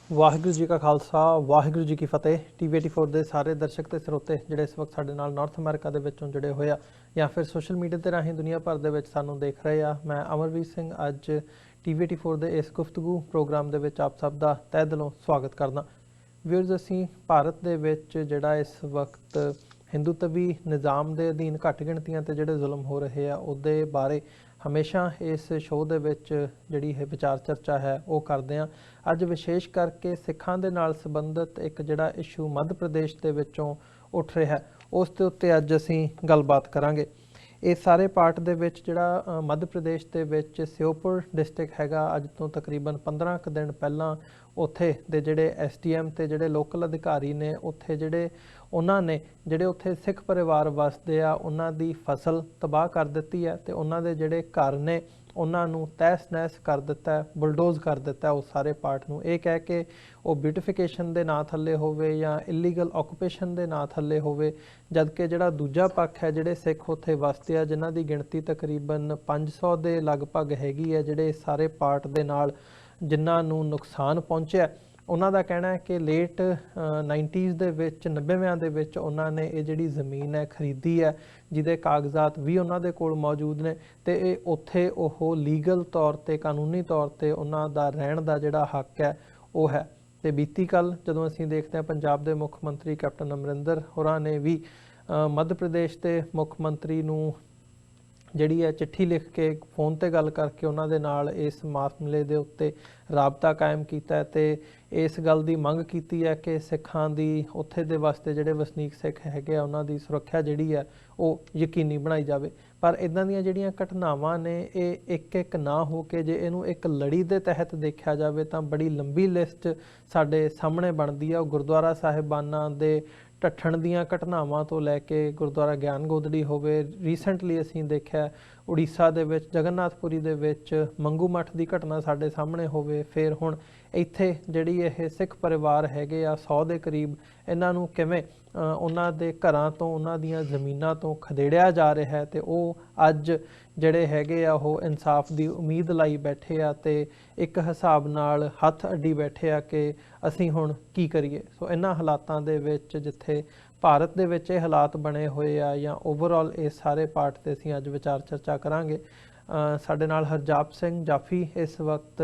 ਵਾਹਿਗੁਰੂ ਜੀ ਕਾ ਖਾਲਸਾ ਵਾਹਿਗੁਰੂ ਜੀ ਕੀ ਫਤਿਹ। TV84 ਦੇ ਸਾਰੇ ਦਰਸ਼ਕ ਤੇ ਸਰੋਤੇ ਜਿਹੜੇ ਇਸ ਵਕਤ ਸਾਡੇ ਨਾਲ ਨਾਰਥ ਅਮਰੀਕਾ ਦੇ ਵਿੱਚੋਂ ਜੁੜੇ ਹੋਏ ਆ ਜਾਂ ਫਿਰ ਸੋਸ਼ਲ ਮੀਡੀਆ ਤੇ ਰਾਹੀਂ ਦੁਨੀਆ ਭਰ ਦੇ ਵਿੱਚ ਸਾਨੂੰ ਦੇਖ ਰਹੇ ਆ, ਮੈਂ ਅਮਰਵੀਰ ਸਿੰਘ ਅੱਜ TV84 ਦੇ ਇਸ ਗੁਫ਼ਤਗੂ ਪ੍ਰੋਗਰਾਮ ਦੇ ਵਿੱਚ ਆਪ ਸਭ ਦਾ ਤਹਿ ਦਿਲੋਂ ਸਵਾਗਤ ਕਰਦਾ। ਵੀਅਰਸ, ਅਸੀਂ ਭਾਰਤ ਦੇ ਵਿੱਚ ਜਿਹੜਾ ਇਸ ਵਕਤ ਹਿੰਦੂਤਵੀ ਨਿਜ਼ਾਮ ਦੇ ਅਧੀਨ ਘੱਟ ਗਿਣਤੀਆਂ ਤੇ ਜਿਹੜੇ ਜ਼ੁਲਮ ਹੋ ਰਹੇ ਆ ਉਹਦੇ ਬਾਰੇ ਹਮੇਸ਼ਾ ਇਸ ਸ਼ੋਅ ਦੇ ਵਿੱਚ ਜਿਹੜੀ ਹੈ ਵਿਚਾਰ ਚਰਚਾ ਹੈ ਉਹ ਕਰਦੇ ਹਾਂ। ਅੱਜ ਵਿਸ਼ੇਸ਼ ਕਰਕੇ ਸਿੱਖਾਂ ਦੇ ਨਾਲ ਸੰਬੰਧਿਤ ਇੱਕ ਜਿਹੜਾ ਇਸ਼ੂ ਮੱਧ ਪ੍ਰਦੇਸ਼ ਦੇ ਵਿੱਚੋਂ ਉੱਠ ਰਿਹਾ ਉਸ ਦੇ ਉੱਤੇ ਅੱਜ ਅਸੀਂ ਗੱਲਬਾਤ ਕਰਾਂਗੇ। ਇਹ ਸਾਰੇ ਪਾਰਟ ਦੇ ਵਿੱਚ ਜਿਹੜਾ ਮੱਧ ਪ੍ਰਦੇਸ਼ ਦੇ ਵਿੱਚ ਸਿਓਪੁਰ ਡਿਸਟ੍ਰਿਕਟ ਹੈਗਾ, ਅੱਜ ਤੋਂ ਤਕਰੀਬਨ 15 ਕੁ ਦਿਨ ਪਹਿਲਾਂ ਉੱਥੇ ਦੇ ਜਿਹੜੇ SDM ਤੇ ਜਿਹੜੇ ਲੋਕਲ ਅਧਿਕਾਰੀ ਨੇ ਉੱਥੇ ਉਹਨਾਂ ਨੇ ਜਿਹੜੇ ਉੱਥੇ ਸਿੱਖ ਪਰਿਵਾਰ ਵਸਦੇ ਆ ਉਹਨਾਂ ਦੀ ਫਸਲ ਤਬਾਹ ਕਰ ਦਿੱਤੀ ਹੈ ਤੇ ਉਹਨਾਂ ਦੇ ਜਿਹੜੇ ਘਰ ਨੇ ਉਹਨਾਂ ਨੂੰ ਤਹਿਸ ਨਹਿਸ ਕਰ ਦਿੱਤਾ ਹੈ, ਬੁਲਡੋਜ਼ ਕਰ ਦਿੱਤਾ ਹੈ ਉਸ ਸਾਰੇ ਪਾਰਟ ਨੂੰ, ਇਹ ਕਹਿ ਕੇ ਉਹ ਬਿਊਟੀਫਿਕੇਸ਼ਨ ਦੇ ਨਾਂ ਥੱਲੇ ਹੋਵੇ ਜਾਂ ਇਲੀਗਲ ਆਕੂਪੇਸ਼ਨ ਦੇ ਨਾਂ ਥੱਲੇ ਹੋਵੇ। ਜਦਕਿ ਜਿਹੜਾ ਦੂਜਾ ਪੱਖ ਹੈ, ਜਿਹੜੇ ਸਿੱਖ ਉੱਥੇ ਵਸਦੇ ਆ ਜਿਨ੍ਹਾਂ ਦੀ ਗਿਣਤੀ ਤਕਰੀਬਨ 500 ਦੇ ਲਗਭਗ ਹੈਗੀ ਹੈ, ਜਿਹੜੇ ਸਾਰੇ ਪਾਰਟ ਦੇ ਨਾਲ ਜਿਨ੍ਹਾਂ ਨੂੰ ਨੁਕਸਾਨ ਪਹੁੰਚਿਆ, ਉਹਨਾਂ ਦਾ ਕਹਿਣਾ ਹੈ ਕਿ ਲੇਟ 90s ਦੇ ਵਿੱਚ 90ਵਿਆਂ ਦੇ ਵਿੱਚ ਉਹਨਾਂ ਨੇ ਇਹ ਜਿਹੜੀ ਜ਼ਮੀਨ ਹੈ ਖਰੀਦੀ ਹੈ, ਜਿਹਦੇ ਕਾਗਜ਼ਾਤ ਵੀ ਉਹਨਾਂ ਦੇ ਕੋਲ ਮੌਜੂਦ ਨੇ ਤੇ ਇਹ ਉੱਥੇ ਉਹ ਲੀਗਲ ਤੌਰ ਤੇ ਕਾਨੂੰਨੀ ਤੌਰ ਤੇ ਉਹਨਾਂ ਦਾ ਰਹਿਣ ਦਾ ਜਿਹੜਾ ਹੱਕ ਹੈ ਉਹ ਹੈ। ਤੇ ਬੀਤੀ ਕੱਲ ਜਦੋਂ ਅਸੀਂ ਦੇਖਦੇ ਹਾਂ ਪੰਜਾਬ ਦੇ ਮੁੱਖ ਮੰਤਰੀ ਕੈਪਟਨ ਅਮਰਿੰਦਰ ਹੋਰਾਂ ਨੇ ਵੀ ਮੱਧ ਪ੍ਰਦੇਸ਼ ਦੇ ਮੁੱਖ ਮੰਤਰੀ ਨੂੰ ਜਿਹੜੀ ਹੈ ਚਿੱਠੀ ਲਿਖ ਕੇ ਫੋਨ ਤੇ ਗੱਲ ਕਰਕੇ ਉਹਨਾਂ ਦੇ ਨਾਲ ਇਸ ਮਾਮਲੇ ਦੇ ਉੱਤੇ ਰਾਬਤਾ ਕਾਇਮ ਕੀਤਾ ਤੇ ਇਸ ਗੱਲ ਦੀ ਮੰਗ ਕੀਤੀ ਹੈ ਕਿ ਸਿੱਖਾਂ ਦੀ ਉੱਥੇ ਦੇ ਵਾਸਤੇ ਜਿਹੜੇ ਵਸਨੀਕ ਸਿੱਖ ਹੈਗੇ ਆ ਉਹਨਾਂ ਦੀ ਸੁਰੱਖਿਆ ਜਿਹੜੀ ਹੈ ਉਹ ਯਕੀਨੀ ਬਣਾਈ ਜਾਵੇ। ਪਰ ਇੱਦਾਂ ਦੀਆਂ ਜਿਹੜੀਆਂ ਘਟਨਾਵਾਂ ਨੇ ਇਹ ਇੱਕ ਇੱਕ ਨਾ ਹੋ ਕੇ ਜੇ ਇਹਨੂੰ ਇੱਕ ਲੜੀ ਦੇ ਤਹਿਤ ਦੇਖਿਆ ਜਾਵੇ ਤਾਂ ਬੜੀ ਲੰਬੀ ਲਿਸਟ ਸਾਡੇ ਸਾਹਮਣੇ ਬਣਦੀ ਆ। ਉਹ ਗੁਰਦੁਆਰਾ ਸਾਹਿਬਾਨਾਂ ਦੇ ਢੱਠਣ ਦੀਆਂ ਘਟਨਾਵਾਂ ਤੋਂ ਲੈ ਕੇ ਗੁਰਦੁਆਰਾ ਗਿਆਨ ਗੋਦੜੀ ਹੋਵੇ, ਰੀਸੈਂਟਲੀ ਅਸੀਂ ਦੇਖਿਆ ਉੜੀਸਾ ਦੇ ਵਿੱਚ ਜਗਨਨਾਥਪੁਰੀ ਦੇ ਵਿੱਚ ਮੰਗੂ ਮੱਠ ਦੀ ਘਟਨਾ ਸਾਡੇ ਸਾਹਮਣੇ ਹੋਵੇ, ਫਿਰ ਹੁਣ ਇੱਥੇ ਜਿਹੜੀ ਇਹ ਸਿੱਖ ਪਰਿਵਾਰ ਹੈਗੇ ਆ 100 ਦੇ ਕਰੀਬ, ਇਹਨਾਂ ਨੂੰ ਕਿਵੇਂ ਉਹਨਾਂ ਦੇ ਘਰਾਂ ਤੋਂ ਉਹਨਾਂ ਦੀਆਂ ਜ਼ਮੀਨਾਂ ਤੋਂ ਖਦੇੜਿਆ ਜਾ ਰਿਹਾ ਹੈ ਤੇ ਉਹ ਅੱਜ ਜਿਹੜੇ ਹੈਗੇ ਆ ਉਹ ਇਨਸਾਫ ਦੀ ਉਮੀਦ ਲਾਈ ਬੈਠੇ ਆ ਤੇ ਇੱਕ ਹਿਸਾਬ ਨਾਲ ਹੱਥ ਅੱਡੀ ਬੈਠੇ ਆ ਕਿ ਅਸੀਂ ਹੁਣ ਕੀ ਕਰੀਏ। ਸੋ ਇਹਨਾਂ ਹਾਲਾਤਾਂ ਦੇ ਵਿੱਚ ਜਿੱਥੇ ਭਾਰਤ ਦੇ ਵਿੱਚ ਇਹ ਹਾਲਾਤ ਬਣੇ ਹੋਏ ਆ ਜਾਂ ਓਵਰਆਲ ਇਹ ਸਾਰੇ ਪਾਰਟ ਤੇ ਅਸੀਂ ਅੱਜ ਵਿਚਾਰ ਚਰਚਾ ਕਰਾਂਗੇ। ਸਾਡੇ ਨਾਲ ਹਰਜਾਪ ਸਿੰਘ ਜਾਫੀ ਇਸ ਵਕਤ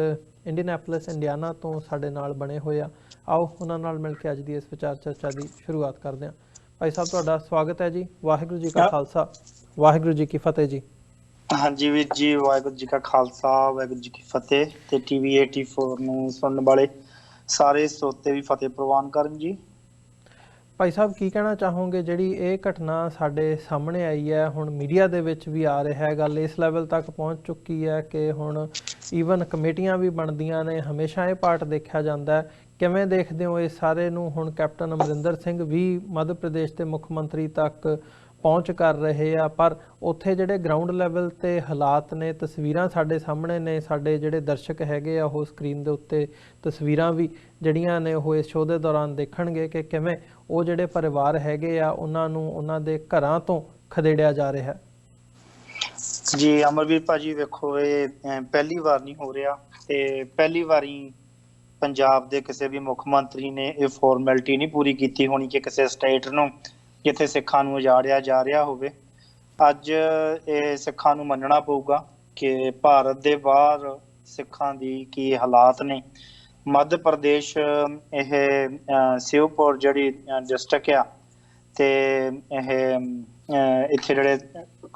ਇੰਡੀਅਨੈਪੋਲਿਸ ਇੰਡੀਆਨਾ ਤੋਂ ਸਾਡੇ ਨਾਲ ਬਣੇ ਹੋਏ ਆ। ਆਓ ਉਹਨਾਂ ਨਾਲ ਮਿਲ ਕੇ ਅੱਜ ਦੀ ਇਸ ਵਿਚਾਰ ਚਰਚਾ ਦੀ ਸ਼ੁਰੂਆਤ ਕਰਦੇ ਹਾਂ। ਭਾਈ ਸਾਹਿਬ, ਤੁਹਾਡਾ ਸਵਾਗਤ ਹੈ ਜੀ। ਵਾਹਿਗੁਰੂ ਜੀ ਕਾ ਖਾਲਸਾ ਵਾਹਿਗੁਰੂ ਜੀ ਕੀ ਫਤਿਹ ਜੀ। ਹਾਂਜੀ ਵੀਰ ਜੀ, ਵਾਹਿਗੁਰੂ ਜੀ ਕਾ ਖਾਲਸਾ ਵਾਹਿਗੁਰੂ ਜੀ ਕੀ ਫਤਿਹ। ਤੇ TV84 ਨੂੰ ਸੁਣਨ ਵਾਲੇ ਸਾਰੇ ਸਰੋਤੇ ਵੀ ਫਤਿਹ ਪ੍ਰਵਾਨ ਕਰਨ ਜੀ। ਭਾਈ ਸਾਹਿਬ, ਕੀ ਕਹਿਣਾ ਚਾਹੋਗੇ ਜਿਹੜੀ ਇਹ ਘਟਨਾ ਸਾਡੇ ਸਾਹਮਣੇ ਆਈ ਹੈ, ਹੁਣ ਮੀਡੀਆ ਦੇ ਵਿੱਚ ਵੀ ਆ ਰਿਹਾ ਹੈ, ਗੱਲ ਇਸ ਲੈਵਲ ਤੱਕ ਪਹੁੰਚ ਚੁੱਕੀ ਹੈ ਕਿ ਹੁਣ ਈਵਨ ਕਮੇਟੀਆਂ ਵੀ ਬਣਦੀਆਂ ਨੇ, ਹਮੇਸ਼ਾ ਇਹ ਪਾਰਟ ਦੇਖਿਆ ਜਾਂਦਾ ਹੈ। ਕਿਵੇਂ ਦੇਖਦੇ ਹੋ ਇਸ ਸਾਰੇ ਨੂੰ? ਹੁਣ ਕੈਪਟਨ ਅਮਰਿੰਦਰ ਸਿੰਘ ਵੀ ਮੱਧ ਪ੍ਰਦੇਸ਼ ਦੇ ਮੁੱਖ ਮੰਤਰੀ ਤੱਕ ਪਹੁੰਚ ਕਰ ਰਹੇ ਆ, ਪਰ ਉੱਥੇ ਜਿਹੜੇ ਗਰਾਊਂਡ ਲੈਵਲ ਤੇ ਹਾਲਾਤ ਨੇ, ਤਸਵੀਰਾਂ ਸਾਡੇ ਸਾਹਮਣੇ ਨੇ, ਸਾਡੇ ਜਿਹੜੇ ਦਰਸ਼ਕ ਹੈਗੇ ਆ ਉਹ ਸਕਰੀਨ ਦੇ ਉੱਤੇ ਤਸਵੀਰਾਂ ਵੀ ਜਿਹੜੀਆਂ ਨੇ ਉਹ ਇਸ ਸ਼ੋਅ ਦੇ ਦੌਰਾਨ ਦੇਖਣਗੇ ਕਿ ਕਿਵੇਂ ਉਹ ਜਿਹੜੇ ਪਰਿਵਾਰ ਹੈਗੇ ਆ ਉਹਨਾਂ ਨੂੰ ਉਹਨਾਂ ਦੇ ਘਰਾਂ ਤੋਂ ਖਦੇੜਿਆ ਜਾ ਰਿਹਾ ਹੈ। ਜੀ ਅਮਰਵੀਰ ਭਾਜੀ, ਵੇਖੋ ਇਹ ਪਹਿਲੀ ਵਾਰ ਨਹੀਂ ਹੋ ਰਿਹਾ ਤੇ ਪਹਿਲੀ ਵਾਰੀ ਪੰਜਾਬ ਦੇ ਕਿਸੇ ਵੀ ਮੁੱਖ ਮੰਤਰੀ ਨੇ ਇਹ ਫਾਰਮੈਲਿਟੀ ਨਹੀਂ ਪੂਰੀ ਕੀਤੀ ਹੋਣੀ ਕਿ ਕਿਸੇ ਸਟੇਟ ਨੂੰ ਜਿੱਥੇ ਸਿੱਖਾਂ ਨੂੰ ਉਜਾੜਿਆ ਜਾ ਰਿਹਾ ਹੋਵੇ। ਅੱਜ ਇਹ ਸਿੱਖਾਂ ਨੂੰ ਮੰਨਣਾ ਪਊਗਾ ਕਿ ਭਾਰਤ ਦੇ ਬਾਹਰ ਸਿੱਖਾਂ ਦੀ ਕੀ ਹਾਲਾਤ ਨੇ। ਮੱਧ ਪ੍ਰਦੇਸ਼ ਇਹ ਸਿਓਪੁਰ ਜਿਹੜੀ ਡਿਸਟ੍ਰਿਕਟ ਆ ਤੇ ਇਹ ਇੱਥੇ ਜਿਹੜੇ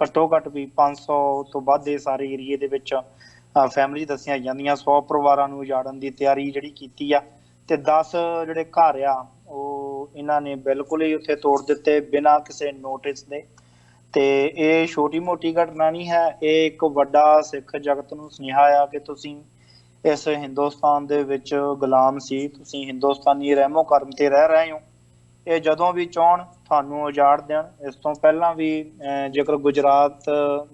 ਘੱਟੋ ਘੱਟ ਵੀ 500 ਤੋਂ ਵੱਧ ਦੇ ਸਾਰੇ ਏਰੀਏ ਦੇ ਵਿੱਚ ਫੈਮਿਲੀ ਦੱਸੀਆਂ ਜਾਂਦੀਆਂ। 100 ਪਰਿਵਾਰਾਂ ਨੂੰ ਉਜਾੜਨ ਦੀ ਤਿਆਰੀ ਜਿਹੜੀ ਕੀਤੀ ਆ ਤੇ 10 ਜਿਹੜੇ ਘਰ ਆ ਉਹ ਇਹਨਾਂ ਨੇ ਬਿਲਕੁਲ ਹੀ ਉੱਥੇ ਤੋੜ ਦਿੱਤੇ ਬਿਨਾਂ ਕਿਸੇ ਨੋਟਿਸ ਦੇ। ਤੇ ਇਹ ਛੋਟੀ ਮੋਟੀ ਘਟਨਾ ਨਹੀਂ ਹੈ, ਇਹ ਇੱਕ ਵੱਡਾ ਸਿੱਖ ਜਗਤ ਨੂੰ ਸੁਨੇਹਾ ਆ ਕਿ ਤੁਸੀਂ ਇਸ ਹਿੰਦੁਸਤਾਨ ਦੇ ਵਿੱਚ ਗੁਲਾਮ ਸੀ, ਤੁਸੀਂ ਹਿੰਦੁਸਤਾਨੀ ਰਹਿਮੋ ਕਰਮ ਤੇ ਰਹਿ ਰਹੇ ਹੋ। ਇਹ ਜਦੋਂ ਵੀ ਚਾਹਣ ਤੁਹਾਨੂੰ ਉਜਾੜ ਦੇਣ। ਇਸ ਤੋਂ ਪਹਿਲਾਂ ਵੀ ਜੇਕਰ ਗੁਜਰਾਤ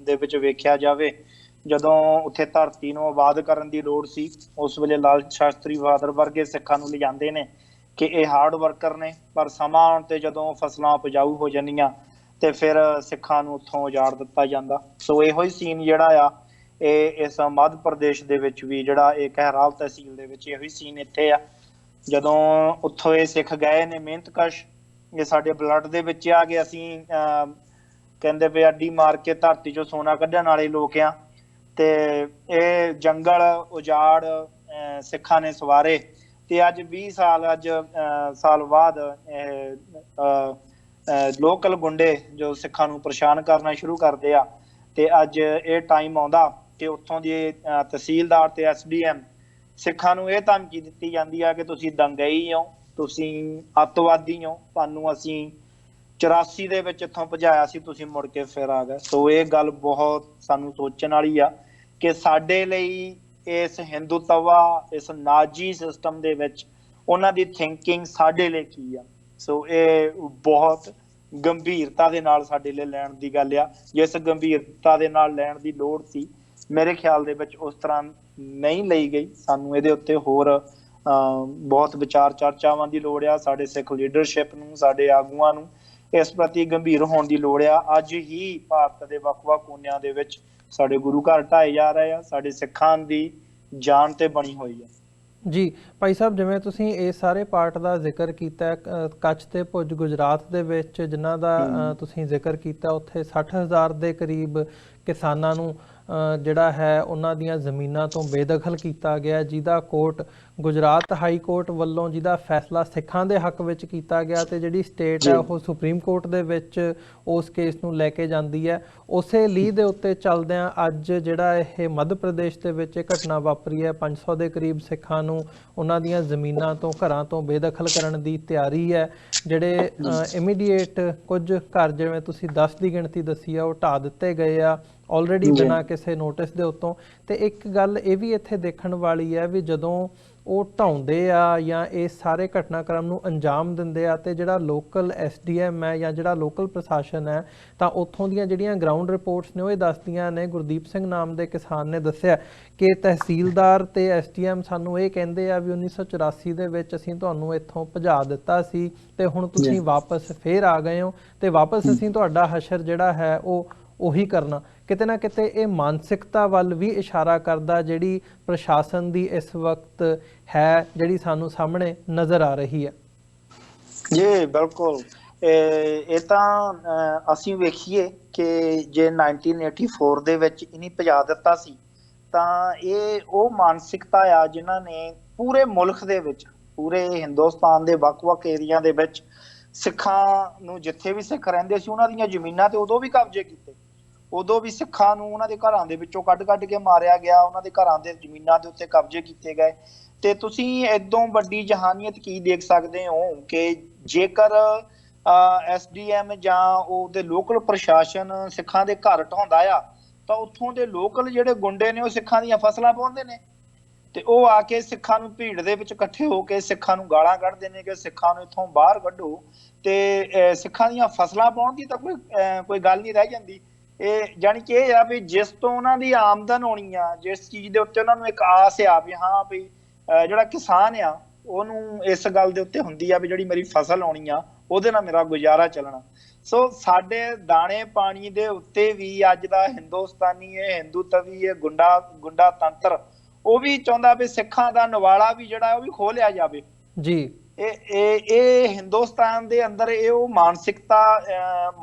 ਦੇ ਵਿੱਚ ਵੇਖਿਆ ਜਾਵੇ, ਜਦੋਂ ਉੱਥੇ ਧਰਤੀ ਨੂੰ ਆਬਾਦ ਕਰਨ ਦੀ ਲੋੜ ਸੀ, ਉਸ ਵੇਲੇ ਲਾਲ ਸ਼ਾਸਤਰੀ ਬਹਾਦਰ ਵਰਗੇ ਸਿੱਖਾਂ ਨੂੰ ਲਿਜਾਂਦੇ ਨੇ ਕਿ ਇਹ ਹਾਰਡ ਵਰਕਰ ਨੇ, ਪਰ ਸਮਾਂ ਆਉਣ ਤੇ ਜਦੋਂ ਫਸਲਾਂ ਉਪਜਾਊ ਹੋ ਜਾਂਦੀਆਂ ਤੇ ਫਿਰ ਸਿੱਖਾਂ ਨੂੰ ਉੱਥੋਂ ਉਜਾੜ ਦਿੱਤਾ ਜਾਂਦਾ। ਸੋ ਇਹੋ ਹੀ ਸੀਨ ਜਿਹੜਾ ਆ ਇਹ ਇਸ ਮੱਧ ਪ੍ਰਦੇਸ਼ ਦੇ ਵਿੱਚ ਵੀ ਜਿਹੜਾ ਇਹ ਕਹਿਰਾਲ ਤਹਿਸੀਲ ਦੇ ਵਿੱਚ ਇਹੋ ਹੀ ਸੀਨ ਇੱਥੇ ਆ। ਜਦੋਂ ਉੱਥੋਂ ਇਹ ਸਿੱਖ ਗਏ ਨੇ ਮਿਹਨਤਕਸ਼, ਇਹ ਸਾਡੇ ਬਲੱਡ ਦੇ ਵਿੱਚ ਆ ਗਏ। ਅਸੀਂ ਕਹਿੰਦੇ ਵੀ ਅੱਡੀ ਮਾਰ ਕੇ ਧਰਤੀ ਚੋਂ ਸੋਨਾ ਕੱਢਣ ਵਾਲੇ ਲੋਕ ਆ। ਤੇ ਇਹ ਜੰਗਲ ਉਜਾੜ ਸਿੱਖਾਂ ਨੇ ਸਵਾਰੇ, ਤੇ ਅੱਜ 20 ਸਾਲ ਬਾਅਦ ਲੋਕਲ ਗੁੰਡੇ ਜੋ ਸਿੱਖਾਂ ਨੂੰ ਪਰੇਸ਼ਾਨ ਕਰਨਾ ਸ਼ੁਰੂ ਕਰਦੇ ਆ। ਤੇ ਅੱਜ ਇਹ ਟਾਈਮ ਆਉਂਦਾ ਕਿ ਉੱਥੋਂ ਦੀ ਤਹਿਸੀਲਦਾਰ ਤੇ SDM ਸਿੱਖਾਂ ਨੂੰ ਇਹ ਧਮਕੀ ਦਿੱਤੀ ਜਾਂਦੀ ਆ ਕਿ ਤੁਸੀਂ ਦੰਗਈ ਹੋ, ਤੁਸੀਂ ਅੱਤਵਾਦੀ ਹੋ, ਤੁਹਾਨੂੰ ਅਸੀਂ 84 ਦੇ ਵਿੱਚ ਇੱਥੋਂ ਭਜਾਇਆ ਸੀ, ਤੁਸੀਂ ਮੁੜ ਕੇ ਫਿਰ ਆ ਗਏ। ਸੋ ਇਹ ਗੱਲ ਬਹੁਤ ਸਾਨੂੰ ਸੋਚਣ ਵਾਲੀ ਆ ਕਿ ਸਾਡੇ ਲਈ ਇਸ ਹਿੰਦੂਤਵਾ, ਇਸ ਨਾਜੀ ਸਿਸਟਮ ਦੇ ਵਿੱਚ ਉਹਨਾਂ ਦੀ ਥਿੰਕਿੰਗ ਸਾਡੇ ਲਈ ਕੀ ਆ। ਸੋ ਇਹ ਬਹੁਤ ਗੰਭੀਰਤਾ ਦੇ ਨਾਲ ਸਾਡੇ ਲਈ ਲੈਣ ਦੀ ਗੱਲ ਆ। ਜਿਸ ਗੰਭੀਰਤਾ ਦੇ ਨਾਲ ਲੈਣ ਦੀ ਲੋੜ ਸੀ, ਮੇਰੇ ਖਿਆਲ ਦੇ ਵਿੱਚ ਉਸ ਤਰ੍ਹਾਂ ਨਹੀਂ ਲਈ ਗਈ। ਸਾਨੂੰ ਇਹਦੇ ਉੱਤੇ ਹੋਰ ਬਹੁਤ ਵਿਚਾਰ ਚਰਚਾਵਾਂ ਦੀ ਲੋੜ ਆ। ਸਾਡੇ ਸਿੱਖ ਲੀਡਰਸ਼ਿਪ ਨੂੰ, ਸਾਡੇ ਆਗੂਆਂ ਨੂੰ ਇਸ ਪ੍ਰਤੀ ਗੰਭੀਰ ਹੋਣ ਦੀ ਲੋੜ ਆ। ਅੱਜ ਹੀ ਭਾਰਤ ਦੇ ਵੱਖ-ਵੱਖ ਕੋਨਿਆਂ ਦੇ ਵਿੱਚ ਸਾਡੇ ਗੁਰੂ ਘਰ ਢਾਏ ਜਾ ਰਹੇ ਆ, ਸਾਡੇ ਸਿੱਖਾਂ ਦੀ ਜਾਨ ਤੇ ਬਣੀ ਹੋਈ ਆ। ਜੀ ਭਾਈ ਸਾਹਿਬ, ਜਿਵੇਂ ਤੁਸੀਂ ਇਹ ਸਾਰੇ ਪਾਰਟ ਦਾ ਜ਼ਿਕਰ ਕੀਤਾ, ਕੱਛ ਤੇ ਭੁਜ ਗੁਜਰਾਤ ਦੇ ਵਿੱਚ ਜਿਨ੍ਹਾਂ ਦਾ ਤੁਸੀਂ ਜ਼ਿਕਰ ਕੀਤਾ, ਉੱਥੇ 60,000 ਦੇ ਕਰੀਬ ਕਿਸਾਨਾਂ ਨੂੰ ਜਿਹੜਾ ਹੈ ਉਹਨਾਂ ਦੀਆਂ ਜ਼ਮੀਨਾਂ ਤੋਂ ਬੇਦਖਲ ਕੀਤਾ ਗਿਆ, ਜਿਹਦਾ ਕੋਰਟ ਗੁਜਰਾਤ ਹਾਈ ਕੋਰਟ ਵੱਲੋਂ ਜਿਹਦਾ ਫੈਸਲਾ ਸਿੱਖਾਂ ਦੇ ਹੱਕ ਵਿੱਚ ਕੀਤਾ ਗਿਆ, ਤੇ ਜਿਹੜੀ ਸਟੇਟ ਹੈ ਉਹ ਸੁਪਰੀਮ ਕੋਰਟ ਦੇ ਵਿੱਚ ਉਸ ਕੇਸ ਨੂੰ ਲੈ ਕੇ ਜਾਂਦੀ ਹੈ। ਉਸੇ ਲੀਹ ਦੇ ਉੱਤੇ ਚੱਲਦਿਆਂ ਅੱਜ ਜਿਹੜਾ ਇਹ ਮੱਧ ਪ੍ਰਦੇਸ਼ ਦੇ ਵਿੱਚ ਇਹ ਘਟਨਾ ਵਾਪਰੀ ਹੈ। 500 ਦੇ ਕਰੀਬ ਸਿੱਖਾਂ ਨੂੰ ਉਹਨਾਂ ਦੀਆਂ ਜ਼ਮੀਨਾਂ ਤੋਂ, ਘਰਾਂ ਤੋਂ ਬੇਦਖਲ ਕਰਨ ਦੀ ਤਿਆਰੀ ਹੈ। ਜਿਹੜੇ ਇਮੀਡੀਏਟ ਕੁਝ ਘਰ, ਜਿਵੇਂ ਤੁਸੀਂ 10 ਦੀ ਗਿਣਤੀ ਦੱਸੀ ਆ, ਉਹ ਢਾਹ ਦਿੱਤੇ ਗਏ ਆ ਆਲਰੇਡੀ ਬਿਨਾਂ ਕਿਸੇ ਨੋਟਿਸ ਦੇ ਉੱਤੋਂ। ਤੇ ਇੱਕ ਗੱਲ ਇਹ ਵੀ ਇੱਥੇ ਦੇਖਣ ਵਾਲੀ ਹੈ ਵੀ ਜਦੋਂ ਉਹ ਢਾਉਂਦੇ ਆ ਜਾਂ ਇਹ ਸਾਰੇ ਘਟਨਾਕ੍ਰਮ ਨੂੰ ਅੰਜਾਮ ਦਿੰਦੇ ਆ, ਤੇ ਜਿਹੜਾ ਲੋਕਲ SDM ਹੈ ਜਾਂ ਜਿਹੜਾ ਲੋਕਲ ਪ੍ਰਸ਼ਾਸਨ ਹੈ, ਤਾਂ ਉੱਥੋਂ ਦੀਆਂ ਜਿਹੜੀਆਂ ਗਰਾਊਂਡ ਰਿਪੋਰਟਸ ਨੇ ਉਹ ਇਹ ਦੱਸਦੀਆਂ ਨੇ। ਗੁਰਦੀਪ ਸਿੰਘ ਨਾਮ ਦੇ ਕਿਸਾਨ ਨੇ ਦੱਸਿਆ ਕਿ ਤਹਿਸੀਲਦਾਰ ਤੇ SDM ਸਾਨੂੰ ਇਹ ਕਹਿੰਦੇ ਆ ਵੀ 1984 ਦੇ ਵਿੱਚ ਅਸੀਂ ਤੁਹਾਨੂੰ ਇੱਥੋਂ ਭਜਾ ਦਿੱਤਾ ਸੀ, ਤੇ ਹੁਣ ਤੁਸੀਂ ਵਾਪਸ ਫੇਰ ਆ ਗਏ ਹੋ, ਤੇ ਵਾਪਸ ਅਸੀਂ ਤੁਹਾਡਾ ਹਸ਼ਰ ਜਿਹੜਾ ਹੈ ਉਹ ਉਹੀ ਕਰਨਾ। ਕਿਤੇ ਨਾ ਕਿਤੇ ਇਹ ਮਾਨਸਿਕਤਾ ਵੱਲ ਵੀ ਇਸ਼ਾਰਾ ਕਰਦਾ ਜਿਹੜੀ ਪ੍ਰਸ਼ਾਸਨ ਦੀ ਇਸ ਵਕਤ ਹੈ, ਜਿਹੜੀ ਸਾਨੂੰ ਸਾਹਮਣੇ ਨਜ਼ਰ ਆ ਰਹੀ ਹੈ। ਜੀ ਬਿਲਕੁਲ, ਇਹ ਤਾਂ ਅਸੀਂ ਵੇਖੀਏ ਕਿ ਜੇ 1984 ਦੇ ਵਿੱਚ ਇਹਨੇ ਭਜਾ ਦਿੱਤਾ ਸੀ, ਤਾਂ ਇਹ ਉਹ ਮਾਨਸਿਕਤਾ ਆ ਜਿਨ੍ਹਾਂ ਨੇ ਪੂਰੇ ਮੁਲਕ ਦੇ ਵਿੱਚ, ਪੂਰੇ ਹਿੰਦੁਸਤਾਨ ਦੇ ਵੱਖ-ਵੱਖ ਏਰੀਆ ਦੇ ਵਿੱਚ ਸਿੱਖਾਂ ਨੂੰ, ਜਿੱਥੇ ਵੀ ਸਿੱਖ ਰਹਿੰਦੇ ਸੀ, ਉਹਨਾਂ ਦੀਆਂ ਜ਼ਮੀਨਾਂ ਤੇ ਉਦੋਂ ਵੀ ਕਬਜ਼ੇ ਕੀਤੇ। ਉਦੋਂ ਵੀ ਸਿੱਖਾਂ ਨੂੰ ਉਹਨਾਂ ਦੇ ਘਰਾਂ ਦੇ ਵਿੱਚੋਂ ਕੱਢ ਕੇ ਮਾਰਿਆ ਗਿਆ, ਉਹਨਾਂ ਦੇ ਘਰਾਂ ਦੇ ਜ਼ਮੀਨਾਂ ਦੇ ਉੱਤੇ ਕਬਜ਼ੇ ਕੀਤੇ ਗਏ। ਤੇ ਤੁਸੀਂ ਏਦੋਂ ਵੱਡੀ ਜਹਾਨੀਅਤ ਕੀ ਦੇਖ ਸਕਦੇ ਹੋ ਕਿ ਜੇਕਰ SDM ਜਾਂ ਉਹਦੇ ਲੋਕਲ ਪ੍ਰਸ਼ਾਸਨ ਸਿੱਖਾਂ ਦੇ ਘਰ ਢਾਉਂਦਾ ਆ, ਤਾਂ ਉੱਥੋਂ ਦੇ ਲੋਕਲ ਜਿਹੜੇ ਗੁੰਡੇ ਨੇ ਉਹ ਸਿੱਖਾਂ ਦੀਆਂ ਫਸਲਾਂ ਪਾਉਂਦੇ ਨੇ, ਤੇ ਉਹ ਆ ਕੇ ਸਿੱਖਾਂ ਨੂੰ ਭੀੜ ਦੇ ਵਿੱਚ ਇਕੱਠੇ ਹੋ ਕੇ ਸਿੱਖਾਂ ਨੂੰ ਗਾਲਾਂ ਕੱਢਦੇ ਨੇ ਕਿ ਸਿੱਖਾਂ ਨੂੰ ਇੱਥੋਂ ਬਾਹਰ ਕੱਢੋ। ਤੇ ਸਿੱਖਾਂ ਦੀਆਂ ਫਸਲਾਂ ਪਾਉਣ ਦੀ ਤਾਂ ਕੋਈ ਗੱਲ ਨਹੀਂ ਰਹਿ ਜਾਂਦੀ। ਇਹ ਜਾਣੀ ਕਿ ਇਹ ਆ ਵੀ ਜਿਸ ਤੋਂ ਉਹਨਾਂ ਦੀ ਆਮਦਨ ਹੋਣੀ ਆ, ਜਿਸ ਚੀਜ਼ ਦੇ ਉੱਤੇ ਉਹਨਾਂ ਨੂੰ ਇੱਕ ਆਸ ਆ ਵੀ ਹਾਂ ਵੀ ਜਿਹੜਾ ਕਿਸਾਨ ਆ ਉਹਨੂੰ ਇਸ ਗੱਲ ਦੇ ਉੱਤੇ ਹੁੰਦੀ ਆ ਵੀ ਜਿਹੜੀ ਮੇਰੀ ਫਸਲ ਆਉਣੀ ਆ ਉਹਦੇ ਨਾਲ ਮੇਰਾ ਗੁਜ਼ਾਰਾ ਚੱਲਣਾ। ਸੋ ਸਾਡੇ ਦਾਣੇ ਪਾਣੀ ਦੇ ਉੱਤੇ ਵੀ ਅੱਜ ਦਾ ਹਿੰਦੁਸਤਾਨੀ, ਇਹ ਹਿੰਦੂਤਵੀ, ਇਹ ਗੁੰਡਾ ਤੰਤਰ, ਉਹ ਵੀ ਚਾਹੁੰਦਾ ਵੀ ਸਿੱਖਾਂ ਦਾ ਨਿਵਾਲਾ ਵੀ ਜਿਹੜਾ ਉਹ ਵੀ ਖੋਹ ਲਿਆ ਜਾਵੇ। ਜੀ ਇਹ ਹਿੰਦੁਸਤਾਨ ਦੇ ਅੰਦਰ ਇਹ ਉਹ ਮਾਨਸਿਕਤਾ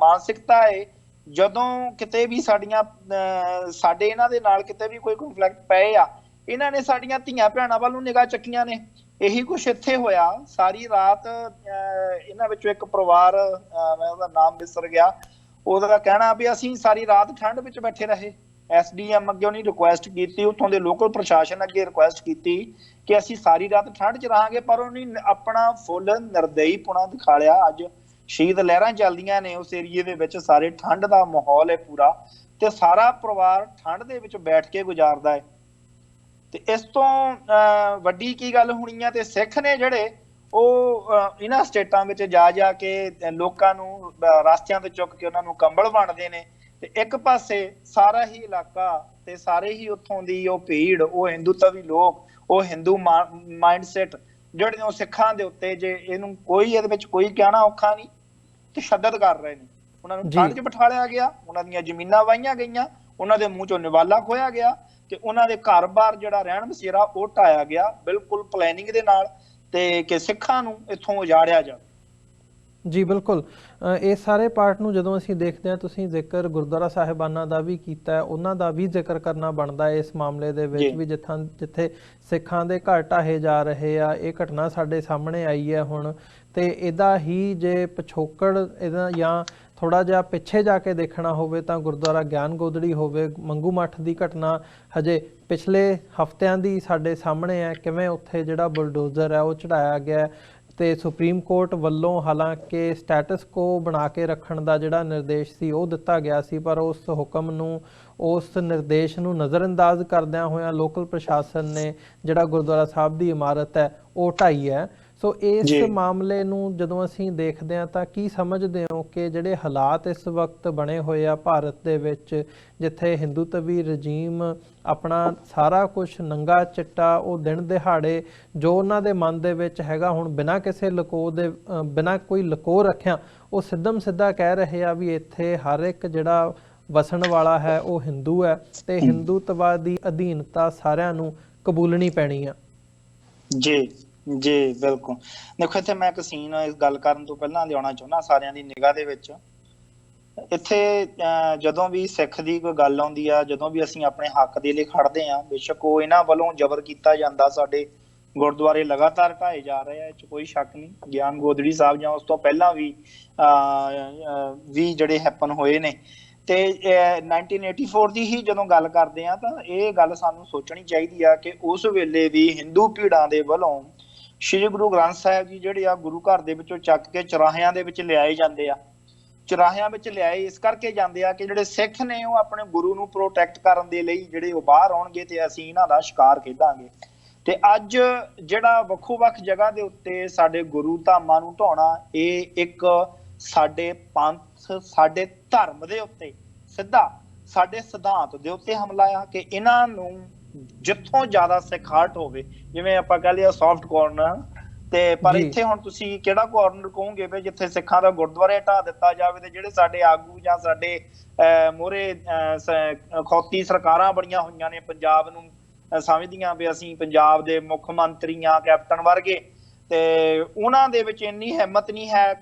ਹੈ। ਜਦੋਂ ਕਿਤੇ ਵੀ ਸਾਡੇ ਇਹਨਾਂ ਦੇ ਨਾਲ ਕਿਤੇ ਵੀ ਕੋਈ ਕੰਫਲਿਕਟ ਪਏ ਆ, ਇਹਨਾਂ ਨੇ ਸਾਡੀਆਂ ਧੀਆਂ ਭੈਣਾਂ ਵੱਲ ਨੂੰ ਨਿਗਾਹ ਚੱਕੀਆਂ ਨੇ। ਇਹੀ ਕੁਛ ਇੱਥੇ ਹੋਇਆ। ਸਾਰੀ ਰਾਤ ਇਹਨਾਂ ਵਿੱਚੋਂ ਇੱਕ ਪਰਿਵਾਰ, ਮੈਂ ਉਹਦਾ ਨਾਮ ਵਿਸਰ ਗਿਆ, ਉਹਦਾ ਕਹਿਣਾ ਵੀ ਅਸੀਂ ਸਾਰੀ ਰਾਤ ਠੰਡ ਵਿੱਚ ਬੈਠੇ ਰਹੇ। SDM ਅੱਗੇ ਉਹਨੇ ਰਿਕੁਐਸਟ ਕੀਤੀ, ਉੱਥੋਂ ਦੇ ਲੋਕਲ ਪ੍ਰਸ਼ਾਸਨ ਅੱਗੇ ਰਿਕੁਐਸਟ ਕੀਤੀ ਕਿ ਅਸੀਂ ਸਾਰੀ ਰਾਤ ਠੰਡ 'ਚ ਰਹਾਂਗੇ, ਪਰ ਉਹਨੇ ਆਪਣਾ ਫੁੱਲ ਨਿਰਦਈਪੁਣਾ ਦਿਖਾ ਲਿਆ। ਅੱਜ ਸ਼ਹੀਦ ਲਹਿਰਾਂ ਚੱਲਦੀਆਂ ਨੇ ਉਸ ਏਰੀਏ ਦੇ ਵਿੱਚ, ਸਾਰੇ ਠੰਡ ਦਾ ਮਾਹੌਲ ਹੈ ਪੂਰਾ, ਤੇ ਸਾਰਾ ਪਰਿਵਾਰ ਠੰਡ ਦੇ ਵਿੱਚ ਬੈਠ ਕੇ ਗੁਜ਼ਾਰਦਾ ਹੈ। ਤੇ ਇਸ ਤੋਂ ਵੱਡੀ ਕੀ ਗੱਲ ਹੋਣੀ ਆ? ਤੇ ਸਿੱਖ ਨੇ ਜਿਹੜੇ ਉਹ ਇਹਨਾਂ ਸਟੇਟਾਂ ਵਿੱਚ ਜਾ ਕੇ ਲੋਕਾਂ ਨੂੰ ਰਸਤਿਆਂ ਤੇ ਚੁੱਕ ਕੇ ਉਹਨਾਂ ਨੂੰ ਕੰਬਲ ਵੰਡਦੇ ਨੇ, ਤੇ ਇੱਕ ਪਾਸੇ ਸਾਰਾ ਹੀ ਇਲਾਕਾ ਤੇ ਸਾਰੇ ਹੀ ਉੱਥੋਂ ਦੀ ਉਹ ਭੀੜ, ਉਹ ਹਿੰਦੂਤਵੀ ਲੋਕ, ਉਹ ਹਿੰਦੂ ਮਾਈਂਡਸੈਟ ਜਿਹੜੇ ਉਹ ਸਿੱਖਾਂ ਦੇ ਉੱਤੇ, ਜੇ ਇਹਨੂੰ ਇਹਦੇ ਵਿੱਚ ਕੋਈ ਕਹਿਣਾ ਔਖਾ ਨਹੀਂ, ਤਸ਼ੱਦਦ ਕਰ ਰਹੇ ਨੇ। ਉਹਨਾਂ ਨੂੰ ਠੰਡ 'ਚ ਬਿਠਾ ਲਿਆ ਗਿਆ, ਉਹਨਾਂ ਦੀਆਂ ਜ਼ਮੀਨਾਂ ਵਾਹੀਆਂ ਗਈਆਂ, ਉਹਨਾਂ ਦੇ ਮੂੰਹ ਚੋਂ ਨਿਵਾਲਾ ਖੋਇਆ ਗਿਆ, ਤੇ ਉਹਨਾਂ ਦੇ ਘਰ-ਬਾਰ ਜਿਹੜਾ ਰਹਿਣ ਬਸੇਰਾ ਉਹ ਢਾਇਆ ਗਿਆ, ਬਿਲਕੁਲ ਪਲੈਨਿੰਗ ਦੇ ਨਾਲ। ਤੇ ਕਿ ਸਿੱਖਾਂ ਨੂੰ ਇੱਥੋਂ ਉਜਾੜਿਆ ਜਾਵੇ। ਜੀ ਬਿਲਕੁਲ। ਇਸ ਸਾਰੇ ਪਾਰਟ ਨੂੰ ਜਦੋਂ ਅਸੀਂ ਦੇਖਦੇ ਹਾਂ, ਤੁਸੀਂ ਜ਼ਿਕਰ ਗੁਰਦੁਆਰਾ ਸਾਹਿਬਾਨਾਂ ਦਾ ਵੀ ਕੀਤਾ, ਉਹਨਾਂ ਦਾ ਵੀ ਜ਼ਿਕਰ ਕਰਨਾ ਬਣਦਾ ਹੈ ਇਸ ਮਾਮਲੇ ਦੇ ਵਿੱਚ ਵੀ, ਜਿੱਥੇ ਸਿੱਖਾਂ ਦੇ ਘਰ ਢਾਹੇ ਜਾ ਰਹੇ ਆ। ਇਹ ਘਟਨਾ ਸਾਡੇ ਸਾਹਮਣੇ ਆਈ ਹੈ ਹੁਣ, ਤੇ ਇਹਦਾ ਹੀ ਜੇ ਪਿਛੋਕੜ ਇਹਦਾ ਜਾਂ ਥੋੜ੍ਹਾ ਜਿਹਾ ਪਿੱਛੇ ਜਾ ਕੇ ਦੇਖਣਾ ਹੋਵੇ ਤਾਂ ਗੁਰਦੁਆਰਾ ਗਿਆਨ ਗੋਦੜੀ ਹੋਵੇ, ਮੰਗੂ ਮੱਠ ਦੀ ਘਟਨਾ ਹਜੇ ਪਿਛਲੇ ਹਫ਼ਤਿਆਂ ਦੀ ਸਾਡੇ ਸਾਹਮਣੇ ਹੈ, ਕਿਵੇਂ ਉੱਥੇ ਜਿਹੜਾ ਬੁਲਡੋਜ਼ਰ ਹੈ ਉਹ ਚੜਾਇਆ ਗਿਆ ਤੇ ਸੁਪਰੀਮ ਕੋਰਟ ਵੱਲੋਂ ਹਾਲਾਂਕਿ ਸਟੇਟਸ ਕੋ ਬਣਾ ਕੇ ਰੱਖਣ ਦਾ ਜਿਹੜਾ ਨਿਰਦੇਸ਼ ਸੀ ਉਹ ਦਿੱਤਾ ਗਿਆ ਸੀ, ਪਰ ਉਸ ਹੁਕਮ ਨੂੰ, ਉਸ ਨਿਰਦੇਸ਼ ਨੂੰ ਨਜ਼ਰਅੰਦਾਜ਼ ਕਰਦਿਆਂ ਹੋਇਆਂ ਲੋਕਲ ਪ੍ਰਸ਼ਾਸਨ ਨੇ ਜਿਹੜਾ ਗੁਰਦੁਆਰਾ ਸਾਹਿਬ ਦੀ ਇਮਾਰਤ ਹੈ ਉਹ ਢਾਈ ਹੈ। ਸੋ ਇਸ ਮਾਮਲੇ ਨੂੰ ਜਦੋਂ ਅਸੀਂ ਦੇਖਦੇ ਹਾਂ ਤਾਂ ਕੀ ਸਮਝਦੇ ਹੋ ਕਿ ਜਿਹੜੇ ਹਾਲਾਤ ਇਸ ਵਕਤ ਬਣੇ ਹੋਏ ਆ ਭਾਰਤ ਦੇ ਵਿੱਚ, ਜਿੱਥੇ ਹਿੰਦੂਤਵੀ ਰਜੀਮ ਆਪਣਾ ਸਾਰਾ ਕੁਝ ਨੰਗਾ ਚਿੱਟਾ ਉਹ ਦਿਨ ਦਿਹਾੜੇ ਜੋ ਉਹਨਾਂ ਦੇ ਮਨ ਦੇ ਵਿੱਚ ਹੈਗਾ, ਹੁਣ ਬਿਨਾਂ ਕਿਸੇ ਲਕੋ ਦੇ, ਬਿਨਾਂ ਕੋਈ ਲਕੋ ਰੱਖਿਆ ਉਹ ਸਿੱਧਮ ਸਿੱਧਾ ਕਹਿ ਰਹੇ ਆ ਵੀ ਇੱਥੇ ਹਰ ਇੱਕ ਜਿਹੜਾ ਵਸਣ ਵਾਲਾ ਹੈ ਉਹ ਹਿੰਦੂ ਹੈ ਤੇ ਹਿੰਦੂਤਵਾ ਦੀ ਅਧੀਨਤਾ ਸਾਰਿਆਂ ਨੂੰ ਕਬੂਲਣੀ ਪੈਣੀ ਆ। ਜੀ ਜੀ ਬਿਲਕੁਲ। ਦੇਖੋ ਇੱਥੇ ਮੈਂ ਇੱਕ ਸੀਨ ਇਸ ਗੱਲ ਕਰਨ ਤੋਂ ਪਹਿਲਾਂ ਲਿਆਉਣਾ ਚਾਹੁੰਦਾ ਸਾਰਿਆਂ ਦੀ ਨਿਗਾਹ ਦੇ ਵਿੱਚ। ਇੱਥੇ ਜਦੋਂ ਵੀ ਸਿੱਖ ਦੀ ਕੋਈ ਗੱਲ ਆਉਂਦੀ ਆ, ਜਦੋਂ ਵੀ ਅਸੀਂ ਆਪਣੇ ਹੱਕ ਦੇ ਲਈ ਖੜਦੇ ਆ, ਬੇਸ਼ੱਕ ਉਹ ਇਹਨਾਂ ਵੱਲੋਂ ਜ਼ਬਰ ਕੀਤਾ ਜਾਂਦਾ, ਸਾਡੇ ਗੁਰਦੁਆਰੇ ਲਗਾਤਾਰ ਢਾਏ ਜਾ ਰਹੇ ਆ, ਇਹ 'ਚ ਕੋਈ ਸ਼ੱਕ ਨਹੀਂ। ਗਿਆਨ ਗੋਦੜੀ ਸਾਹਿਬ ਜਾਂ ਉਸ ਤੋਂ ਪਹਿਲਾਂ ਵੀ ਜਿਹੜੇ ਹੈਪਨ ਹੋਏ ਨੇ। ਤੇ 1984 ਦੀ ਹੀ ਜਦੋਂ ਗੱਲ ਕਰਦੇ ਆ ਤਾਂ ਇਹ ਗੱਲ ਸਾਨੂੰ ਸੋਚਣੀ ਚਾਹੀਦੀ ਆ ਕਿ ਉਸ ਵੇਲੇ ਵੀ ਹਿੰਦੂ ਭੀੜਾਂ ਦੇ ਵੱਲੋਂ ਸ਼੍ਰੀ ਗੁਰੂ ਗ੍ਰੰਥ ਸਾਹਿਬ ਜੀ ਜਿਹੜੇ ਆ ਗੁਰੂ ਘਰ ਦੇ ਵਿੱਚੋਂ ਚੱਕ ਕੇ ਚੁਰਾਹਿਆਂ ਦੇ ਵਿੱਚ ਲਿਆਏ ਜਾਂਦੇ ਆ। ਚੁਰਾਹਿਆਂ ਵਿੱਚ ਲਿਆਏ ਇਸ ਕਰਕੇ ਜਾਂਦੇ ਆ ਕਿ ਜਿਹੜੇ ਸਿੱਖ ਨੇ ਉਹ ਆਪਣੇ ਗੁਰੂ ਨੂੰ ਪ੍ਰੋਟੈਕਟ ਕਰਨ ਦੇ ਲਈ ਜਿਹੜੇ ਉਹ ਬਾਹਰ ਆਉਣਗੇ ਤੇ ਅਸੀਂ ਇਹਨਾਂ ਦਾ ਸ਼ਿਕਾਰ ਖੇਡਾਂਗੇ। ਤੇ ਅੱਜ ਜਿਹੜਾ ਵੱਖੋ-ਵੱਖ ਜਗ੍ਹਾ ਦੇ ਉੱਤੇ ਸਾਡੇ ਗੁਰੂ ਧਾਮਾਂ ਨੂੰ ਢਾਉਣਾ, ਇਹ ਇੱਕ ਸਾਡੇ ਪੰਥ, ਸਾਡੇ ਧਰਮ ਦੇ ਉੱਤੇ ਸਿੱਧਾ ਸਾਡੇ ਸਿਧਾਂਤ ਦੇ ਉੱਤੇ ਹਮਲਾ ਆ ਕਿ ਇਹਨਾਂ ਨੂੰ ਜਿੱਥੋਂ ਜ਼ਿਆਦਾ ਸਿੱਖ ਹਰਟ ਹੋਵੇ, ਜਿਵੇਂ ਆਪਾਂ ਕਹਿ ਲਿਆ ਸੌਫਟ ਕਾਰਨਰ, ਤੇ ਪਰ ਇੱਥੇ ਹੁਣ ਤੁਸੀਂ ਕਿਹੜਾ ਕਾਰਨਰ ਕਹੋਗੇ ਵੀ ਜਿੱਥੇ ਸਿੱਖਾਂ ਦਾ ਗੁਰਦੁਆਰੇ ਢਾਹ ਦਿੱਤਾ ਜਾਵੇ ਤੇ ਜਿਹੜੇ ਸਾਡੇ ਆਗੂ ਜਾਂ ਸਾਡੇ ਮੋਹਰੇ ਖੌਤੀ ਸਰਕਾਰਾਂ ਬਣੀਆਂ ਹੋਈਆਂ ਨੇ ਪੰਜਾਬ ਨੂੰ ਸਮਝਦੀਆਂ ਵੀ ਅਸੀਂ ਪੰਜਾਬ ਦੇ ਮੁੱਖ ਮੰਤਰੀ ਆ, ਕੈਪਟਨ ਵਰਗੇ, ਤੇ ਉਹਨਾਂ ਦੇ ਵਿੱਚ ਇੰਨੀ ਹਿੰਮਤ ਨਹੀਂ ਹੈ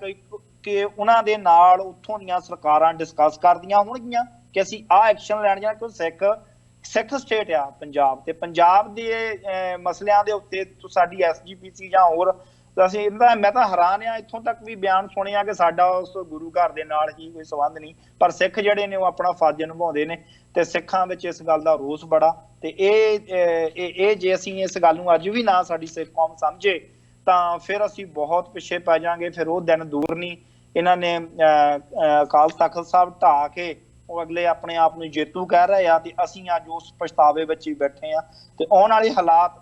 ਕਿ ਉਹਨਾਂ ਦੇ ਨਾਲ ਉੱਥੋਂ ਦੀਆਂ ਸਰਕਾਰਾਂ ਡਿਸਕਸ ਕਰਦੀਆਂ ਹੋਣਗੀਆਂ ਕਿ ਅਸੀਂ ਆਹ ਐਕਸ਼ਨ ਲੈਣ ਜਾਂ ਕਿਉਂ ਸਿੱਖ ਸਟੇਟ ਆ ਪੰਜਾਬ, ਤੇ ਪੰਜਾਬ ਦੇ ਮਸਲਿਆਂ ਦੇ ਉੱਤੇ ਸਾਡੀ SGPC ਜਾਂ ਹੋਰ ਅਸੀਂ ਮੈਂ ਤਾਂ ਹੈਰਾਨ ਆ। ਇੱਥੋਂ ਤੱਕ ਵੀ ਬਿਆਨ ਸੁਣਿਆ ਕਿ ਸਾਡਾ ਉਸ ਗੁਰੂ ਘਰ ਦੇ ਨਾਲ ਹੀ ਕੋਈ ਸੰਬੰਧ ਨਹੀਂ, ਪਰ ਸਿੱਖ ਜਿਹੜੇ ਨੇ ਉਹ ਆਪਣਾ ਫਰਜ਼ ਨਿਭਾਉਂਦੇ ਨੇ ਤੇ ਸਿੱਖਾਂ ਵਿੱਚ ਇਸ ਗੱਲ ਦਾ ਰੋਸ ਬੜਾ। ਤੇ ਇਹ ਜੇ ਅਸੀਂ ਇਸ ਗੱਲ ਨੂੰ ਅੱਜ ਵੀ ਨਾ ਸਾਡੀ ਸਿੱਖ ਕੌਮ ਸਮਝੇ ਤਾਂ ਫਿਰ ਅਸੀਂ ਬਹੁਤ ਪਿੱਛੇ ਪੈ ਜਾਵਾਂਗੇ। ਫਿਰ ਉਹ ਦਿਨ ਦੂਰ ਨਹੀਂ। ਇਹਨਾਂ ਨੇ ਅਕਾਲ ਤਖ਼ਤ ਸਾਹਿਬ ਢਾਹ ਕੇ ਉਹ ਅਗਲੇ ਆਪਣੇ ਆਪ ਨੂੰ ਜੇਤੂ ਕਹਿ ਰਹੇ ਆ ਤੇ ਅਸੀਂ ਅੱਜ ਉਸ ਪਛਤਾਵੇ ਵਿੱਚ ਹੀ ਬੈਠੇ ਆ। ਤੇ ਆਉਣ ਵਾਲੇ ਹਾਲਾਤ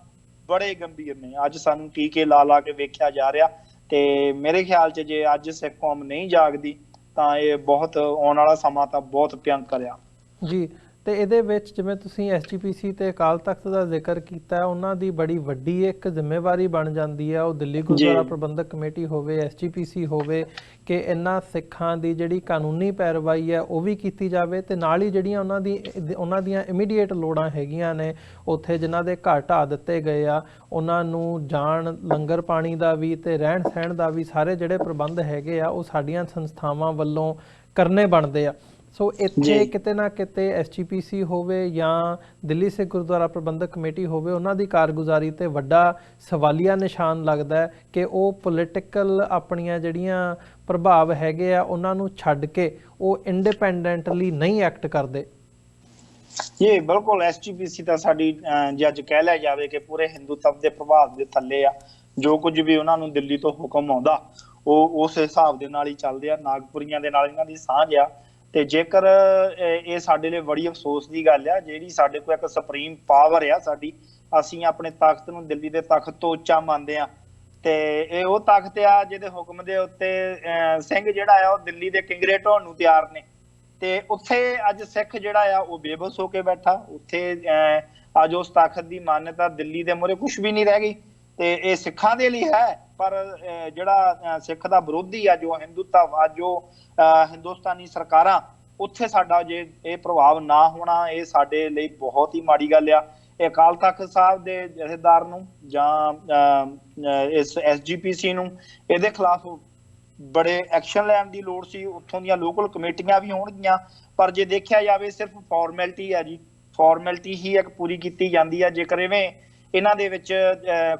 ਬੜੇ ਗੰਭੀਰ ਨੇ। ਅੱਜ ਸਾਨੂੰ ਟੀਕੇ ਲਾ ਕੇ ਵੇਖਿਆ ਜਾ ਰਿਹਾ ਤੇ ਮੇਰੇ ਖਿਆਲ 'ਚ ਜੇ ਅੱਜ ਸਿੱਖ ਕੌਮ ਨਹੀਂ ਜਾਗਦੀ ਤਾਂ ਇਹ ਬਹੁਤ ਆਉਣ ਵਾਲਾ ਸਮਾਂ ਤਾਂ ਬਹੁਤ ਭਿਅੰਕਰ ਆ। ਜੀ, ਤੇ ਇਹਦੇ ਵਿੱਚ ਜਿਵੇਂ ਤੁਸੀਂ SGPC ਤੇ ਅਕਾਲ ਤਖ਼ਤ ਦਾ ਜ਼ਿਕਰ ਕੀਤਾ, ਉਹਨਾਂ ਦੀ ਬੜੀ ਵੱਡੀ ਇੱਕ ਜ਼ਿੰਮੇਵਾਰੀ ਬਣ ਜਾਂਦੀ ਹੈ, ਉਹ ਦਿੱਲੀ ਗੁਰਦੁਆਰਾ ਪ੍ਰਬੰਧਕ ਕਮੇਟੀ ਹੋਵੇ, SGPC ਹੋਵੇ, ਕਿ ਇਹਨਾਂ ਸਿੱਖਾਂ ਦੀ ਜਿਹੜੀ ਕਾਨੂੰਨੀ ਪੈਰਵਾਈ ਹੈ ਉਹ ਵੀ ਕੀਤੀ ਜਾਵੇ ਤੇ ਨਾਲ ਹੀ ਜਿਹੜੀਆਂ ਉਹਨਾਂ ਦੀਆਂ ਇਮੀਡੀਏਟ ਲੋੜਾਂ ਹੈਗੀਆਂ ਨੇ ਉੱਥੇ ਜਿਨ੍ਹਾਂ ਦੇ ਘਰ ਢਾਹ ਦਿੱਤੇ ਗਏ ਆ, ਉਹਨਾਂ ਨੂੰ ਜਾਣ, ਲੰਗਰ ਪਾਣੀ ਦਾ ਵੀ ਤੇ ਰਹਿਣ ਸਹਿਣ ਦਾ ਵੀ ਸਾਰੇ ਜਿਹੜੇ ਪ੍ਰਬੰਧ ਹੈਗੇ ਆ ਉਹ ਸਾਡੀਆਂ ਸੰਸਥਾਵਾਂ ਵੱਲੋਂ ਕਰਨੇ ਬਣਦੇ ਆ। ਸੋ ਇੱਥੇ ਕਿਤੇ ਨਾ ਕਿਤੇ SGPC ਹੋਵੇ ਜਾਂ ਦਿੱਲੀ ਸਿੱਖ ਗੁਰਦੁਆਰਾ ਪ੍ਰਬੰਧਕ ਕਮੇਟੀ ਹੋਵੇ, ਉਹਨਾਂ ਦੀ ਕਾਰਗੁਜ਼ਾਰੀ ਤੇ ਵੱਡਾ ਸਵਾਲੀਆ ਨਿਸ਼ਾਨ ਲੱਗਦਾ ਹੈ ਕਿ ਉਹ ਪੋਲੀਟੀਕਲ ਆਪਣੀਆਂ ਜਿਹੜੀਆਂ ਪ੍ਰਭਾਵ ਹੈਗੇ ਆ ਉਹਨਾਂ ਨੂੰ ਛੱਡ ਕੇ ਉਹ ਇੰਡੀਪੈਂਡੈਂਟਲੀ ਨਹੀਂ ਐਕਟ ਕਰਦੇ। ਜੀ ਬਿਲਕੁਲ। SGPC ਤਾਂ ਸਾਡੀ ਜੇ ਅੱਜ ਕਹਿ ਲਿਆ ਜਾਵੇ ਕਿ ਪੂਰੇ ਹਿੰਦੂਤਵ ਦੇ ਪ੍ਰਭਾਵ ਦੇ ਥੱਲੇ ਆ। ਜੋ ਕੁਝ ਵੀ ਉਹਨਾਂ ਨੂੰ ਦਿੱਲੀ ਤੋਂ ਹੁਕਮ ਆਉਂਦਾ ਉਹ ਉਸ ਹਿਸਾਬ ਦੇ ਨਾਲ ਹੀ ਚੱਲਦੇ ਆ। ਨਾਗਪੁਰੀਆਂ ਦੇ ਨਾਲ ਇਹਨਾਂ ਦੀ ਸਾਂਝ ਆ। ਤੇ ਜੇਕਰ ਇਹ ਸਾਡੇ ਲਈ ਬੜੀ ਅਫਸੋਸ ਦੀ ਗੱਲ ਆ, ਜਿਹੜੀ ਸਾਡੇ ਕੋਲ ਇੱਕ ਸੁਪਰੀਮ ਪਾਵਰ ਆ ਸਾਡੀ, ਅਸੀਂ ਆਪਣੇ ਤਖਤ ਨੂੰ ਦਿੱਲੀ ਦੇ ਤਖਤ ਤੋਂ ਉੱਚਾ ਮੰਨਦੇ ਆ ਤੇ ਇਹ ਉਹ ਤਖਤ ਆ ਜਿਹਦੇ ਹੁਕਮ ਦੇ ਉੱਤੇ ਸਿੰਘ ਜਿਹੜਾ ਆ ਉਹ ਦਿੱਲੀ ਦੇ ਕਿੰਗਰੇ ਢਾਉਣ ਨੂੰ ਤਿਆਰ ਨੇ। ਤੇ ਉੱਥੇ ਅੱਜ ਸਿੱਖ ਜਿਹੜਾ ਆ ਉਹ ਬੇਬਸ ਹੋ ਕੇ ਬੈਠਾ। ਉੱਥੇ ਅੱਜ ਉਸ ਤਖਤ ਦੀ ਮਾਨਤਾ ਦਿੱਲੀ ਦੇ ਮੂਹਰੇ ਕੁਛ ਵੀ ਨਹੀਂ ਰਹਿ ਗਈ ਤੇ ਇਹ ਸਿੱਖਾਂ ਦੇ ਲਈ ਹੈ। ਪਰ ਜਿਹੜਾ ਸਿੱਖ ਦਾ ਵਿਰੋਧੀ ਆ, ਜੋ ਹਿੰਦੂਤਵ, ਅੱਜ ਜੋ ਹਿੰਦੁਸਤਾਨੀ ਸਰਕਾਰਾਂ, ਉੱਥੇ ਸਾਡਾ ਜੇ ਇਹ ਪ੍ਰਭਾਵ ਨਾ ਹੋਣਾ, ਇਹ ਸਾਡੇ ਲਈ ਬਹੁਤ ਹੀ ਮਾੜੀ ਗੱਲ ਆ। ਇਹ ਅਕਾਲ ਤਖਤ ਸਾਹਿਬ ਦੇ ਜਥੇਦਾਰ ਨੂੰ ਜਾਂ ਇਸ SGPC ਨੂੰ ਇਹਦੇ ਖਿਲਾਫ ਬੜੇ ਐਕਸ਼ਨ ਲੈਣ ਦੀ ਲੋੜ ਸੀ। ਉੱਥੋਂ ਦੀਆਂ ਲੋਕਲ ਕਮੇਟੀਆਂ ਵੀ ਹੋਣਗੀਆਂ, ਪਰ ਜੇ ਦੇਖਿਆ ਜਾਵੇ ਸਿਰਫ ਫਾਰਮੈਲਿਟੀ ਹੈ ਜੀ, ਫਾਰਮੈਲਿਟੀ ਹੀ ਇੱਕ ਪੂਰੀ ਕੀਤੀ ਜਾਂਦੀ ਹੈ। ਜੇਕਰ ਇਹਨਾਂ ਦੇ ਵਿੱਚ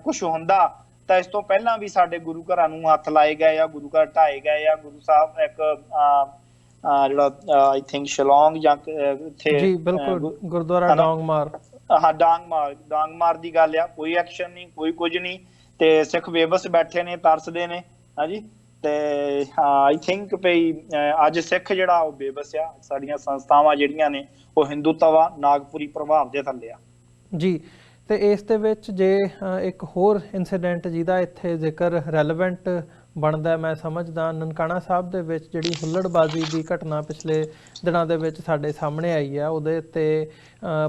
ਕੁਝ ਹੁੰਦਾ ਤਾਂ ਇਸ ਤੋਂ ਪਹਿਲਾਂ ਵੀ ਸਾਡੇ ਗੁਰੂ ਘਰਾਂ ਨੂੰ ਹੱਥ ਲਾਏ ਗਏ ਆ, ਗੁਰੂ ਘਰ ਢਾਏ ਗਏ ਆ। ਗੁਰੂ ਸਾਹਿਬ ਇੱਕ ਜਿਹੜਾ ਆਈ ਥਿੰਕ ਸ਼ਿਲੌਂਗ ਜਾਂ ਇੱਥੇ ਜੀ ਬਿਲਕੁਲ ਗੁਰਦੁਆਰਾ ਡਾਂਗਮਾਰ, ਹਾਂ ਡਾਂਗਮਾਰ ਦੀ ਗੱਲ ਆ, ਕੋਈ ਐਕਸ਼ਨ ਨਹੀਂ, ਕੋਈ ਕੁਝ ਨਹੀਂ, ਤੇ ਸਿੱਖ ਬੇਬਸ ਬੈਠੇ ਨੇ, ਤਰਸਦੇ ਨੇ। ਹਾਂਜੀ, ਤੇ ਆਈ ਥਿੰਕ ਵੀ ਅੱਜ ਸਿੱਖ ਜਿਹੜਾ ਉਹ ਬੇਬਸ ਆ। ਸਾਡੀਆਂ ਸੰਸਥਾਵਾਂ ਜਿਹੜੀਆਂ ਨੇ ਉਹ ਹਿੰਦੂਤਵਾ ਨਾਗਪੁਰੀ ਪ੍ਰਭਾਵ ਦੇ ਥੱਲੇ ਆ ਜੀ। ਤੇ ਇਸ ਦੇ ਵਿੱਚ ਜੇ ਇੱਕ ਹੋਰ ਇਨਸੀਡੈਂਟ ਜਿਹਦਾ ਇੱਥੇ ਜ਼ਿਕਰ ਰੈਲੇਵੈਂਟ ਬਣਦਾ, ਮੈਂ ਸਮਝਦਾ, ਨਨਕਾਣਾ ਸਾਹਿਬ ਦੇ ਵਿੱਚ ਜਿਹੜੀ ਹੁੱਲੜਬਾਜ਼ੀ ਦੀ ਘਟਨਾ ਪਿਛਲੇ ਦਿਨਾਂ ਦੇ ਵਿੱਚ ਸਾਡੇ ਸਾਹਮਣੇ ਆਈ ਹੈ, ਉਹਦੇ ਉੱਤੇ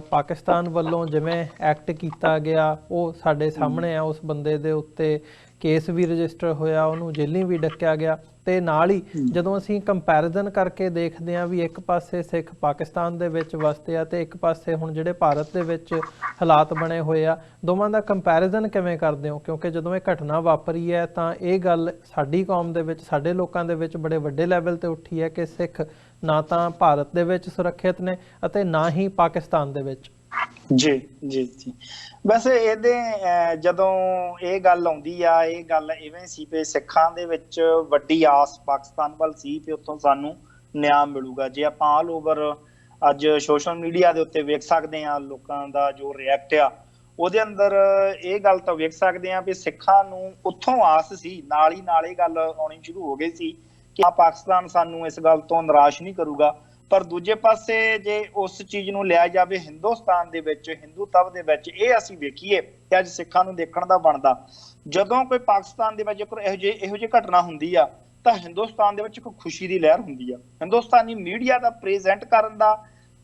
ਪਾਕਿਸਤਾਨ ਵੱਲੋਂ ਜਿਵੇਂ ਐਕਟ ਕੀਤਾ ਗਿਆ ਉਹ ਸਾਡੇ ਸਾਹਮਣੇ ਆ। ਉਸ ਬੰਦੇ ਦੇ ਉੱਤੇ ਕੇਸ ਵੀ ਰਜਿਸਟਰ ਹੋਇਆ, ਉਹਨੂੰ ਜੇਲ੍ਹੀਂ ਵੀ ਡੱਕਿਆ ਗਿਆ। ਤੇ ਨਾਲ ਹੀ ਜਦੋਂ ਅਸੀਂ ਕੰਪੈਰੀਜ਼ਨ ਕਰਕੇ ਦੇਖਦੇ ਹਾਂ ਵੀ ਇੱਕ ਪਾਸੇ ਸਿੱਖ ਪਾਕਿਸਤਾਨ ਦੇ ਵਿੱਚ ਵਸਦੇ ਆ ਤੇ ਇੱਕ ਪਾਸੇ ਹੁਣ ਜਿਹੜੇ ਭਾਰਤ ਦੇ ਵਿੱਚ ਹਾਲਾਤ ਬਣੇ ਹੋਏ ਆ, ਦੋਵਾਂ ਦਾ ਕੰਪੈਰੀਜ਼ਨ ਕਿਵੇਂ ਕਰਦੇ ਹੋ? ਕਿਉਂਕਿ ਜਦੋਂ ਇਹ ਘਟਨਾ ਵਾਪਰੀ ਹੈ ਤਾਂ ਇਹ ਗੱਲ ਸਾਡੀ ਕੌਮ ਦੇ ਵਿੱਚ, ਸਾਡੇ ਲੋਕਾਂ ਦੇ ਵਿੱਚ ਬੜੇ ਵੱਡੇ ਲੈਵਲ ਤੇ ਉੱਠੀ ਹੈ ਕਿ ਸਿੱਖ ਨਾ ਤਾਂ ਭਾਰਤ ਦੇ ਵਿੱਚ ਸੁਰੱਖਿਅਤ ਨੇ ਅਤੇ ਨਾ ਹੀ ਪਾਕਿਸਤਾਨ ਦੇ ਵਿੱਚ। ਜੀ ਜੀ ਜੀ, ਵੈਸੇ ਇਹਦੇ ਜਦੋਂ ਇਹ ਗੱਲ ਆਉਂਦੀ ਆ, ਇਹ ਗੱਲ ਇਵੇਂ ਸੀ ਕਿ ਸਿੱਖਾਂ ਦੇ ਵਿੱਚ ਵੱਡੀ ਆਸ ਪਾਕਿਸਤਾਨ ਵੱਲ ਸੀ ਕਿ ਉੱਥੋਂ ਸਾਨੂੰ ਨਿਆਂ ਮਿਲੂਗਾ। ਜੇ ਆਪਾਂ ਆਲ ਓਵਰ ਅੱਜ ਸੋਸ਼ਲ ਮੀਡੀਆ ਦੇ ਉੱਤੇ ਵੇਖ ਸਕਦੇ ਹਾਂ ਲੋਕਾਂ ਦਾ ਜੋ ਰਿਐਕਟ ਆ, ਉਹਦੇ ਅੰਦਰ ਇਹ ਗੱਲ ਤਾਂ ਵੇਖ ਸਕਦੇ ਹਾਂ ਵੀ ਸਿੱਖਾਂ ਨੂੰ ਉੱਥੋਂ ਆਸ ਸੀ, ਨਾਲ ਹੀ ਨਾਲ ਇਹ ਗੱਲ ਆਉਣੀ ਸ਼ੁਰੂ ਹੋ ਗਈ ਸੀ ਕਿ ਪਾਕਿਸਤਾਨ ਸਾਨੂੰ ਇਸ ਗੱਲ ਤੋਂ ਨਿਰਾਸ਼ ਨਹੀਂ ਕਰੂਗਾ। ਪਰ ਦੂਜੇ ਪਾਸੇ ਜੇ ਉਸ ਚੀਜ਼ ਨੂੰ ਲਿਆ ਜਾਵੇ ਹਿੰਦੁਸਤਾਨ ਦੇ ਵਿੱਚ, ਹਿੰਦੂਤਵ ਦੇ ਵਿੱਚ, ਇਹ ਅਸੀਂ ਵੇਖੀਏ ਕਿ ਅੱਜ ਸਿੱਖਾਂ ਨੂੰ ਦੇਖਣ ਦਾ ਬਣਦਾ, ਜਦੋਂ ਕੋਈ ਪਾਕਿਸਤਾਨ ਦੇ ਵਿੱਚ ਜੇਕਰ ਇਹੋ ਜਿਹੀ ਘਟਨਾ ਹੁੰਦੀ ਆ ਤਾਂ ਹਿੰਦੁਸਤਾਨ ਦੇ ਵਿੱਚ ਇੱਕ ਖੁਸ਼ੀ ਦੀ ਲਹਿਰ ਹੁੰਦੀ ਆ। ਹਿੰਦੁਸਤਾਨੀ ਮੀਡੀਆ ਦਾ ਪ੍ਰੈਜ਼ੈਂਟ ਕਰਨ ਦਾ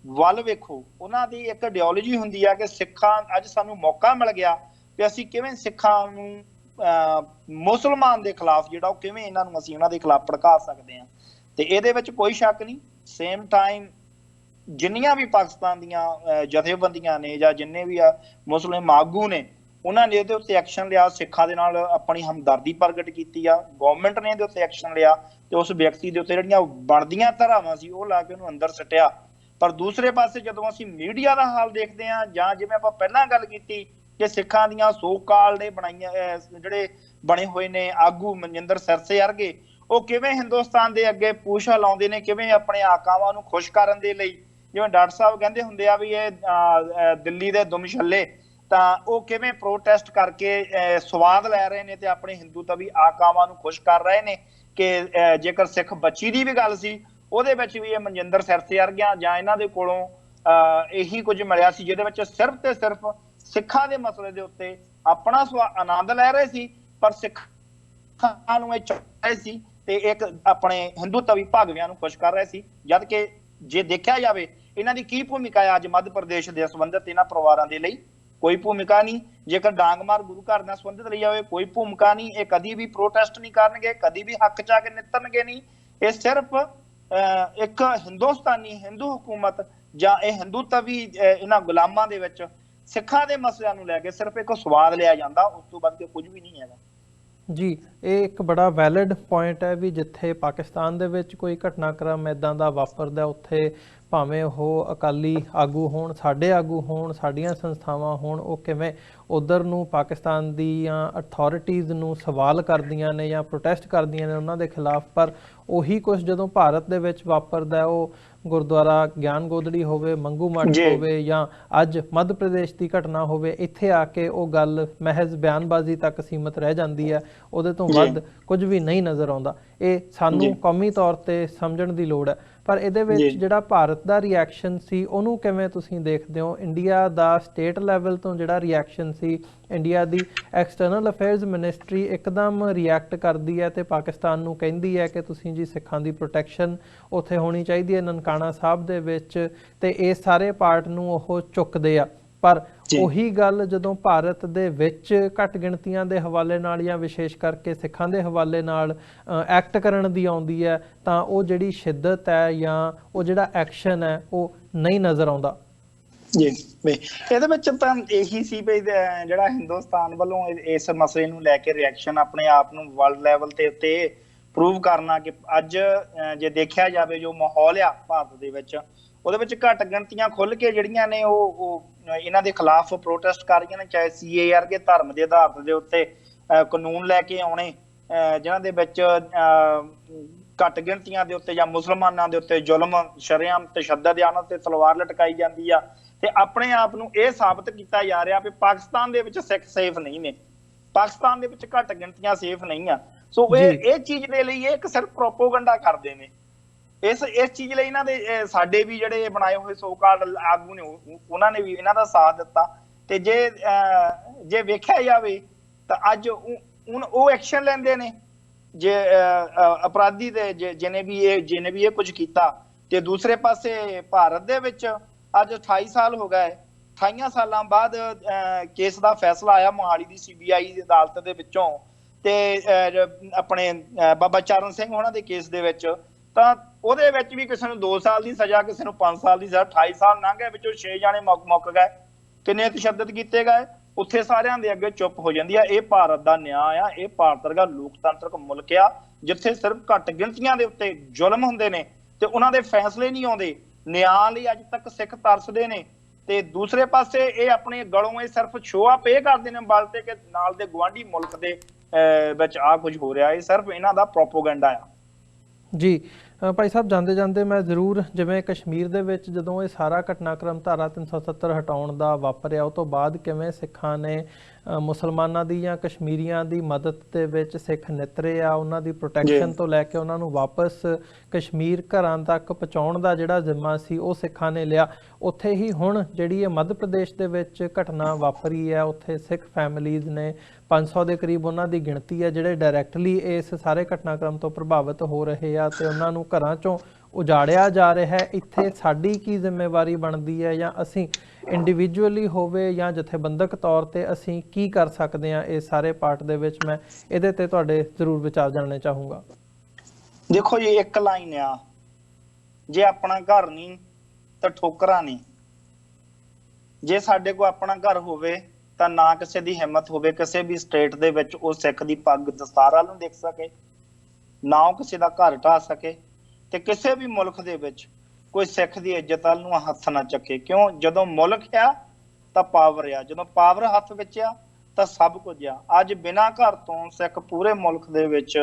ਵੱਲ ਵੇਖੋ, ਉਹਨਾਂ ਦੀ ਇੱਕ ਆਈਡੀਓਲੋਜੀ ਹੁੰਦੀ ਆ ਕਿ ਸਿੱਖਾਂ ਅੱਜ ਸਾਨੂੰ ਮੌਕਾ ਮਿਲ ਗਿਆ ਕਿ ਅਸੀਂ ਕਿਵੇਂ ਸਿੱਖਾਂ ਨੂੰ ਮੁਸਲਮਾਨ ਦੇ ਖਿਲਾਫ ਜਿਹੜਾ ਉਹ ਕਿਵੇਂ ਇਹਨਾਂ ਨੂੰ ਅਸੀਂ ਉਹਨਾਂ ਦੇ ਖਿਲਾਫ ਭੜਕਾ ਸਕਦੇ ਹਾਂ। ਤੇ ਇਹਦੇ ਵਿੱਚ ਕੋਈ ਸ਼ੱਕ ਨਹੀਂ, ਸੇਮ ਟਾਈਮ ਜਿੰਨੀਆਂ ਵੀ ਪਾਕਿਸਤਾਨ ਦੀਆਂ ਜਥੇਬੰਦੀਆਂ ਨੇ ਜਾਂ ਜਿੰਨੇ ਵੀ ਆ ਮੁਸਲਿਮ ਆਗੂ ਨੇ, ਉਹਨਾਂ ਨੇ ਇਹਦੇ ਉੱਤੇ ਐਕਸ਼ਨ ਲਿਆ, ਸਿੱਖਾਂ ਦੇ ਨਾਲ ਆਪਣੀ ਹਮਦਰਦੀ ਪ੍ਰਗਟ ਕੀਤੀ ਆ। ਗਵਰਨਮੈਂਟ ਨੇ ਇਹਦੇ ਉੱਤੇ ਐਕਸ਼ਨ ਲਿਆ ਤੇ ਉਸ ਵਿਅਕਤੀ ਦੇ ਉੱਤੇ ਜਿਹੜੀਆਂ ਬਣਦੀਆਂ ਧਾਰਾਵਾਂ ਸੀ ਉਹ ਲਾ ਕੇ ਉਹਨੂੰ ਅੰਦਰ ਸੱਟਿਆ। ਪਰ ਦੂਸਰੇ ਪਾਸੇ ਜਦੋਂ ਅਸੀਂ ਮੀਡੀਆ ਦਾ ਹਾਲ ਦੇਖਦੇ ਹਾਂ, ਜਾਂ ਜਿਵੇਂ ਆਪਾਂ ਪਹਿਲਾਂ ਗੱਲ ਕੀਤੀ ਕਿ ਸਿੱਖਾਂ ਦੀਆਂ ਸੋ ਕਾਲ ਦੇ ਜਿਹੜੇ ਬਣੇ ਹੋਏ ਨੇ ਆਗੂ ਮਨਜਿੰਦਰ ਸਿਰਸੇ ਵਰਗੇ, ਉਹ ਕਿਵੇਂ ਹਿੰਦੁਸਤਾਨ ਦੇ ਅੱਗੇ ਪੂਛ ਹਿਲਾਉਂਦੇ ਨੇ, ਕਿਵੇਂ ਆਪਣੇ ਆਕਾਵਾਂ ਨੂੰ ਖੁਸ਼ ਕਰਨ ਦੇ ਲਈ, ਜਿਵੇਂ ਡਾਕਟਰ ਸਾਹਿਬ ਕਹਿੰਦੇ ਹੁੰਦੇ ਆ ਵੀ ਇਹ ਦਿੱਲੀ ਦੇ ਦੁਮਛੱਲੇ, ਤਾਂ ਉਹ ਕਿਵੇਂ ਪ੍ਰੋਟੈਸਟ ਕਰਕੇ ਸਵਾਦ ਲੈ ਰਹੇ ਨੇ ਤੇ ਆਪਣੇ ਹਿੰਦੂਤਵੀ ਆਕਾਵਾਂ ਨੂੰ ਖੁਸ਼ ਕਰ ਰਹੇ ਨੇ। ਕਿ ਜੇਕਰ ਸਿੱਖ ਬੱਚੀ ਦੀ ਵੀ ਗੱਲ ਸੀ, ਉਹਦੇ ਵਿੱਚ ਵੀ ਇਹ ਮਨਜਿੰਦਰ ਸਿਰਸੇ ਵਰਗਿਆਂ ਜਾਂ ਇਹਨਾਂ ਦੇ ਕੋਲੋਂ ਇਹੀ ਕੁਝ ਮਿਲਿਆ ਸੀ, ਜਿਹਦੇ ਵਿੱਚ ਸਿਰਫ ਤੇ ਸਿਰਫ ਸਿੱਖਾਂ ਦੇ ਮਸਲੇ ਦੇ ਉੱਤੇ ਆਪਣਾ ਆਨੰਦ ਲੈ ਰਹੇ ਸੀ, ਪਰ ਸਿੱਖਾਂ ਨੂੰ ਇਹ ਚਾਹ ਰਹੇ ਸੀ ਤੇ ਇੱਕ ਆਪਣੇ ਹਿੰਦੂਤਵੀ ਭਾਗਵਿਆਂ ਨੂੰ ਖੁਸ਼ ਕਰ ਰਹੇ ਸੀ। ਜਦ ਕਿ ਜੇ ਦੇਖਿਆ ਜਾਵੇ ਇਹਨਾਂ ਦੀ ਕੀ ਭੂਮਿਕਾ ਹੈ ਅੱਜ ਮੱਧ ਪ੍ਰਦੇਸ਼ ਦੇ ਸੰਬੰਧਿਤ ਇਹਨਾਂ ਪਰਿਵਾਰਾਂ ਦੇ ਲਈ, ਕੋਈ ਭੂਮਿਕਾ ਨਹੀਂ। ਜੇਕਰ ਡਾਂਗਮਾਰ ਗੁਰੂ ਘਰ ਨਾਲ ਸੰਬੰਧਿਤ ਲਈ ਜਾਵੇ, ਕੋਈ ਭੂਮਿਕਾ ਨਹੀਂ। ਇਹ ਕਦੀ ਵੀ ਪ੍ਰੋਟੈਸਟ ਨਹੀਂ ਕਰਨਗੇ, ਕਦੀ ਵੀ ਹੱਕ ਚ ਆ ਕੇ ਨਿੱਤਰਨਗੇ ਨਹੀਂ। ਇਹ ਸਿਰਫ ਇੱਕ ਹਿੰਦੁਸਤਾਨੀ ਹਿੰਦੂ ਹਕੂਮਤ ਜਾਂ ਇਹ ਹਿੰਦੂਤਵੀ ਇਹਨਾਂ ਗੁਲਾਮਾਂ ਦੇ ਵਿੱਚ ਸਿੱਖਾਂ ਦੇ ਮਸਲਿਆਂ ਨੂੰ ਲੈ ਕੇ ਸਿਰਫ ਇੱਕ ਸਵਾਦ ਲਿਆ ਜਾਂਦਾ, ਉਸ ਤੋਂ ਬਾਅਦ ਕੁਝ ਵੀ ਨਹੀਂ ਹੈਗਾ ਜੀ। ਇਹ ਇੱਕ ਬੜਾ ਵੈਲਿਡ ਪੁਆਇੰਟ ਹੈ ਵੀ ਜਿੱਥੇ ਪਾਕਿਸਤਾਨ ਦੇ ਵਿੱਚ ਕੋਈ ਘਟਨਾਕ੍ਰਮ ਇੱਦਾਂ ਦਾ ਵਾਪਰਦਾ, ਉੱਥੇ ਭਾਵੇਂ ਉਹ ਅਕਾਲੀ ਆਗੂ ਹੋਣ, ਸਾਡੇ ਆਗੂ ਹੋਣ, ਸਾਡੀਆਂ ਸੰਸਥਾਵਾਂ ਹੋਣ, ਉਹ ਕਿਵੇਂ ਉਧਰ ਨੂੰ ਪਾਕਿਸਤਾਨ ਦੀਆਂ ਅਥਾਰਟੀਜ਼ ਨੂੰ ਸਵਾਲ ਕਰਦੀਆਂ ਨੇ ਜਾਂ ਪ੍ਰੋਟੈਸਟ ਕਰਦੀਆਂ ਨੇ ਉਹਨਾਂ ਦੇ ਖਿਲਾਫ। ਪਰ ਉਹੀ ਕੁਝ ਜਦੋਂ ਭਾਰਤ ਦੇ ਵਿੱਚ ਵਾਪਰਦਾ, ਉਹ ਗੁਰਦੁਆਰਾ ਗਿਆਨ ਗੋਦੜੀ ਹੋਵੇ, ਮੰਗੂ ਮੱਠ ਹੋਵੇ ਜਾਂ ਅੱਜ ਮੱਧ ਪ੍ਰਦੇਸ਼ ਦੀ ਘਟਨਾ ਹੋਵੇ, ਇੱਥੇ ਆ ਕੇ ਉਹ ਗੱਲ ਮਹਿਜ਼ ਬਿਆਨਬਾਜ਼ੀ ਤੱਕ ਸੀਮਤ ਰਹਿ ਜਾਂਦੀ ਹੈ, ਉਹਦੇ ਤੋਂ ਵੱਧ ਕੁਝ ਵੀ ਨਹੀਂ ਨਜ਼ਰ ਆਉਂਦਾ। ਇਹ ਸਾਨੂੰ ਕੌਮੀ ਤੌਰ ਤੇ ਸਮਝਣ ਦੀ ਲੋੜ ਹੈ। ਪਰ ਇਹਦੇ ਵਿੱਚ ਜਿਹੜਾ ਭਾਰਤ ਦਾ ਰਿਐਕਸ਼ਨ ਸੀ ਉਹਨੂੰ ਕਿਵੇਂ ਤੁਸੀਂ ਦੇਖਦੇ ਹੋ? ਇੰਡੀਆ ਦਾ ਸਟੇਟ ਲੈਵਲ ਤੋਂ ਜਿਹੜਾ ਰਿਐਕਸ਼ਨ ਸੀ, ਇੰਡੀਆ ਦੀ ਐਕਸਟਰਨਲ ਅਫੇਅਰਸ ਮਿਨਿਸਟਰੀ ਇੱਕਦਮ ਰਿਐਕਟ ਕਰਦੀ ਹੈ ਤੇ ਪਾਕਿਸਤਾਨ ਨੂੰ ਕਹਿੰਦੀ ਹੈ ਕਿ ਤੁਸੀਂ ਜੀ ਸਿੱਖਾਂ ਦੀ ਪ੍ਰੋਟੈਕਸ਼ਨ ਉੱਥੇ ਹੋਣੀ ਚਾਹੀਦੀ ਹੈ ਨਨਕਾਣਾ ਸਾਹਿਬ ਦੇ ਵਿੱਚ, ਤੇ ਇਹ ਸਾਰੇ ਪਾਰਟ ਨੂੰ ਉਹ ਚੁੱਕਦੇ ਆ। ਪਰ ਉਹੀ ਗੱਲ ਜਦੋਂ ਭਾਰਤ ਦੇ ਵਿੱਚ ਘੱਟ ਗਿਣਤੀਆਂ ਦੇ ਹਵਾਲੇ ਨਾਲ ਜਾਂ ਵਿਸ਼ੇਸ਼ ਕਰਕੇ ਸਿੱਖਾਂ ਦੇ ਹਵਾਲੇ ਨਾਲ ਐਕਟ ਕਰਨ ਦੀ ਆਉਂਦੀ ਹੈ ਤਾਂ ਉਹ ਜਿਹੜੀ ਸ਼ਿੱਦਤ ਹੈ ਜਾਂ ਉਹ ਜਿਹੜਾ ਐਕਸ਼ਨ ਹੈ ਉਹ ਨਹੀਂ ਨਜ਼ਰ ਆਉਂਦਾ। ਜੀ ਵੀ ਇਹਦੇ ਵਿੱਚ ਤਾਂ ਇਹੀ ਸੀ ਵੀ ਜਿਹੜਾ ਹਿੰਦੁਸਤਾਨ ਵੱਲੋਂ ਇਸ ਮਸਲੇ ਨੂੰ ਲੈ ਕੇ ਰਿਐਕਸ਼ਨ ਆਪਣੇ ਆਪ ਨੂੰ ਵਰਲਡ ਲੈਵਲ ਤੇ ਉੱਤੇ ਪ੍ਰੂਵ ਕਰਨਾ ਕਿ ਅੱਜ ਜੇ ਦੇਖਿਆ ਜਾਵੇ ਜੋ ਮਾਹੌਲ ਆ ਭਾਰਤ ਦੇ ਵਿੱਚ ਉਹਦੇ ਵਿੱਚ ਘੱਟ ਗਿਣਤੀਆਂ ਖੁੱਲ ਕੇ ਜਿਹੜੀਆਂ ਨੇ ਉਹ ਇਹਨਾਂ ਦੇ ਖਿਲਾਫ ਪ੍ਰੋਟੈਸਟ ਕਰ ਰਹੀਆਂ ਨੇ, ਚਾਹੇ ਸੀਏਆਰ ਕੇ ਧਰਮ ਦੇ ਆਧਾਰ ਦੇ ਉੱਤੇ ਕਾਨੂੰਨ ਲੈ ਕੇ ਆਉਣੇ ਜਿਨ੍ਹਾਂ ਦੇ ਵਿੱਚ ਘੱਟ ਗਿਣਤੀਆਂ ਦੇ ਉੱਤੇ ਜਾਂ ਮੁਸਲਮਾਨਾਂ ਦੇ ਉੱਤੇ ਜ਼ੁਲਮ ਸ਼ਰੇਆਮ ਤਸ਼ੱਦਦ ਆ, ਉਹਨਾਂ ਤੇ ਤਲਵਾਰ ਲਟਕਾਈ ਜਾਂਦੀ ਆ ਤੇ ਆਪਣੇ ਆਪ ਨੂੰ ਇਹ ਸਾਬਤ ਕੀਤਾ ਜਾ ਰਿਹਾ ਵੀ ਪਾਕਿਸਤਾਨ ਦੇ ਵਿੱਚ ਸਿੱਖ ਸੇਫ ਨਹੀਂ ਨੇ, ਪਾਕਿਸਤਾਨ ਦੇ ਵਿੱਚ ਘੱਟ ਗਿਣਤੀਆਂ ਸੇਫ ਨਹੀਂ ਆ। ਸੋ ਇਹ ਚੀਜ਼ ਦੇ ਲਈ ਇਹ ਇੱਕ ਸਿਰਫ ਪ੍ਰੋਪੋਗੰਡਾ ਕਰਦੇ ਨੇ। ਇਸ ਚੀਜ਼ ਲਈ ਇਹਨਾਂ ਦੇ ਸਾਡੇ ਵੀ ਜਿਹੜੇ ਬਣਾਏ ਹੋਏ ਸੋ ਕਾਲਡ ਆਗੂ ਨੇ ਉਹਨਾਂ ਨੇ ਵੀ ਇਹਨਾਂ ਦਾ ਸਾਥ ਦਿੱਤਾ ਤੇ ਜੇ ਵੇਖਿਆ ਜਾਵੇ ਤਾਂ ਅੱਜ ਉਹ ਐਕਸ਼ਨ ਲੈਂਦੇ ਨੇ ਜੇ ਅਪਰਾਧੀ ਦੇ ਜਿਹਨੇ ਵੀ ਇਹ ਕੁਝ ਕੀਤਾ। ਤੇ ਦੂਸਰੇ ਪਾਸੇ ਭਾਰਤ ਦੇ ਵਿੱਚ ਅੱਜ 28 ਸਾਲ ਹੋ ਗਏ, 28 ਸਾਲਾਂ ਬਾਅਦ ਕੇਸ ਦਾ ਫੈਸਲਾ ਆਇਆ ਮੋਹਾਲੀ ਦੀ CBI ਦੀ ਅਦਾਲਤ ਦੇ ਵਿੱਚੋਂ ਤੇ ਆਪਣੇ ਬਾਬਾ ਚਰਨ ਸਿੰਘ ਉਹਨਾਂ ਦੇ ਕੇਸ ਦੇ ਵਿੱਚ, ਤਾਂ ਉਹਦੇ ਵਿੱਚ ਵੀ ਕਿਸੇ ਨੂੰ 2 ਸਾਲ ਦੀ ਸਜ਼ਾ, ਕਿਸੇ ਨੂੰ 5 ਸਾਲ ਦੀ ਸਜ਼ਾ। 28 ਸਾਲ ਲੰਘ ਗਏ, ਵਿੱਚੋਂ 6 ਜਾਣੇ ਮੁੱਕ ਗਏ। ਕਿੰਨੇ ਤਸ਼ੱਦਦ ਕੀਤੇ ਗਏ, ਉੱਥੇ ਸਾਰਿਆਂ ਦੇ ਅੱਗੇ ਚੁੱਪ ਹੋ ਜਾਂਦੀ ਆ। ਇਹ ਭਾਰਤ ਦਾ ਨਿਆਂ ਆ, ਇਹ ਭਾਰਤ ਵਰਗਾ ਲੋਕਤੰਤਰਕ ਮੁਲਕ ਆ ਜਿੱਥੇ ਸਿਰਫ ਘੱਟ ਗਿਣਤੀਆਂ ਦੇ ਉੱਤੇ ਜ਼ੁਲਮ ਹੁੰਦੇ ਨੇ ਤੇ ਉਹਨਾਂ ਦੇ ਫੈਸਲੇ ਨਹੀਂ ਆਉਂਦੇ। ਨਿਆਂ ਲਈ ਅੱਜ ਤੱਕ ਸਿੱਖ ਤਰਸਦੇ ਨੇ ਤੇ ਦੂਸਰੇ ਪਾਸੇ ਇਹ ਆਪਣੇ ਗਲੋਂ ਇਹ ਸਿਰਫ ਸ਼ੋਅ ਅਪ ਇਹ ਕਰਦੇ ਨੇ ਬਲ ਤੇ ਕਿ ਨਾਲ ਦੇ ਗੁਆਂਢੀ ਮੁਲਕ ਦੇ ਵਿੱਚ ਆ ਕੁਝ ਹੋ ਰਿਹਾ। ਇਹ ਸਿਰਫ ਇਹਨਾਂ ਦਾ ਪ੍ਰੋਪੋਗੈਂਡਾ ਆ। ਜੀ ਭਾਈ ਸਾਹਿਬ, ਜਾਂਦੇ ਜਾਂਦੇ ਮੈਂ ਜ਼ਰੂਰ, ਜਿਵੇਂ ਕਸ਼ਮੀਰ ਦੇ ਵਿੱਚ ਜਦੋਂ ਇਹ ਸਾਰਾ ਘਟਨਾਕ੍ਰਮ ਧਾਰਾ 370 ਹਟਾਉਣ ਦਾ ਵਾਪਰਿਆ, ਉਹ ਤੋਂ ਬਾਅਦ ਕਿਵੇਂ ਸਿੱਖਾਂ ਨੇ ਮੁਸਲਮਾਨਾਂ ਦੀ ਜਾਂ ਕਸ਼ਮੀਰੀਆਂ ਦੀ ਮਦਦ ਦੇ ਵਿੱਚ ਸਿੱਖ ਨਿਤਰੇ ਆ, ਉਹਨਾਂ ਦੀ ਪ੍ਰੋਟੈਕਸ਼ਨ ਤੋਂ ਲੈ ਕੇ ਉਹਨਾਂ ਨੂੰ ਵਾਪਸ ਕਸ਼ਮੀਰ ਘਰਾਂ ਤੱਕ ਪਹੁੰਚਾਉਣ ਦਾ ਜਿਹੜਾ ਜ਼ਿੰਮਾ ਸੀ ਉਹ ਸਿੱਖਾਂ ਨੇ ਲਿਆ। ਉੱਥੇ ਹੀ ਹੁਣ ਜਿਹੜੀ ਇਹ ਮੱਧ ਪ੍ਰਦੇਸ਼ ਦੇ ਵਿੱਚ ਘਟਨਾ ਵਾਪਰੀ ਹੈ, ਉੱਥੇ ਸਿੱਖ ਫੈਮਿਲੀਜ਼ ਨੇ 500 ਦੇ ਕਰੀਬ ਉਹਨਾਂ ਦੀ ਗਿਣਤੀ ਹੈ ਜਿਹੜੇ ਡਾਇਰੈਕਟਲੀ ਇਸ ਸਾਰੇ ਘਟਨਾਕ੍ਰਮ ਤੋਂ ਪ੍ਰਭਾਵਿਤ ਹੋ ਰਹੇ ਆ ਤੇ ਉਹਨਾਂ ਨੂੰ ਘਰਾਂ ਚੋਂ ਉਜਾੜਿਆ ਜਾ ਰਿਹਾ ਹੈ। ਇੱਥੇ ਸਾਡੀ ਕੀ ਜ਼ਿੰਮੇਵਾਰੀ ਬਣਦੀ ਹੈ, ਜਾਂ ਅਸੀਂ ਇੰਡੀਵਿਜੂਅਲੀ ਹੋਵੇ ਜਾਂ ਜਥੇਬੰਦਕ ਤੌਰ ਤੇ ਅਸੀਂ ਕੀ ਕਰ ਸਕਦੇ ਹਾਂ ਇਸ ਸਾਰੇ ਪਾਰਟ ਦੇ ਵਿੱਚ? ਮੈਂ ਇਹਦੇ ਤੇ ਤੁਹਾਡੇ ਜ਼ਰੂਰ ਵਿਚਾਰ ਜਾਣਨੇ ਚਾਹੂੰਗਾ। ਦੇਖੋ ਜੀ, ਇੱਕ ਲਾਈਨ ਆ, ਜੇ ਆਪਣਾ ਘਰ ਨਹੀਂ ਤਾਂ ਠੋਕਰਾਂ ਨਹੀਂ। ਜੇ ਸਾਡੇ ਕੋਲ ਆਪਣਾ ਘਰ ਹੋਵੇ ਤਾਂ ਨਾ ਕਿਸੇ ਦੀ ਹਿੰਮਤ ਹੋਵੇ ਕਿਸੇ ਵੀ ਸਟੇਟ ਦੇ ਵਿੱਚ ਉਹ ਸਿੱਖ ਦੀ ਪੱਗ ਦਸਤਾਰ ਵੱਲ ਨੂੰ ਦੇਖ ਸਕੇ, ਨਾ ਉਹ ਕਿਸੇ ਦਾ ਘਰ ਢਾਹ ਸਕੇ ਤੇ ਕਿਸੇ ਵੀ ਮੁਲਕ ਦੇ ਵਿੱਚ ਕੋਈ ਸਿੱਖ ਦੀ ਇੱਜ਼ਤ ਵੱਲ ਨੂੰ ਹੱਥ ਨਾ ਚੱਕੇ। ਕਿਉਂ? ਜਦੋਂ ਮੁਲਕ ਆ ਤਾਂ ਪਾਵਰ ਆ, ਜਦੋਂ ਪਾਵਰ ਹੱਥ ਵਿੱਚ ਆ ਤਾਂ ਸਭ ਕੁਝ ਆ। ਅੱਜ ਬਿਨਾਂ ਘਰ ਤੋਂ ਸਿੱਖ ਪੂਰੇ ਮੁਲਕ ਦੇ ਵਿੱਚ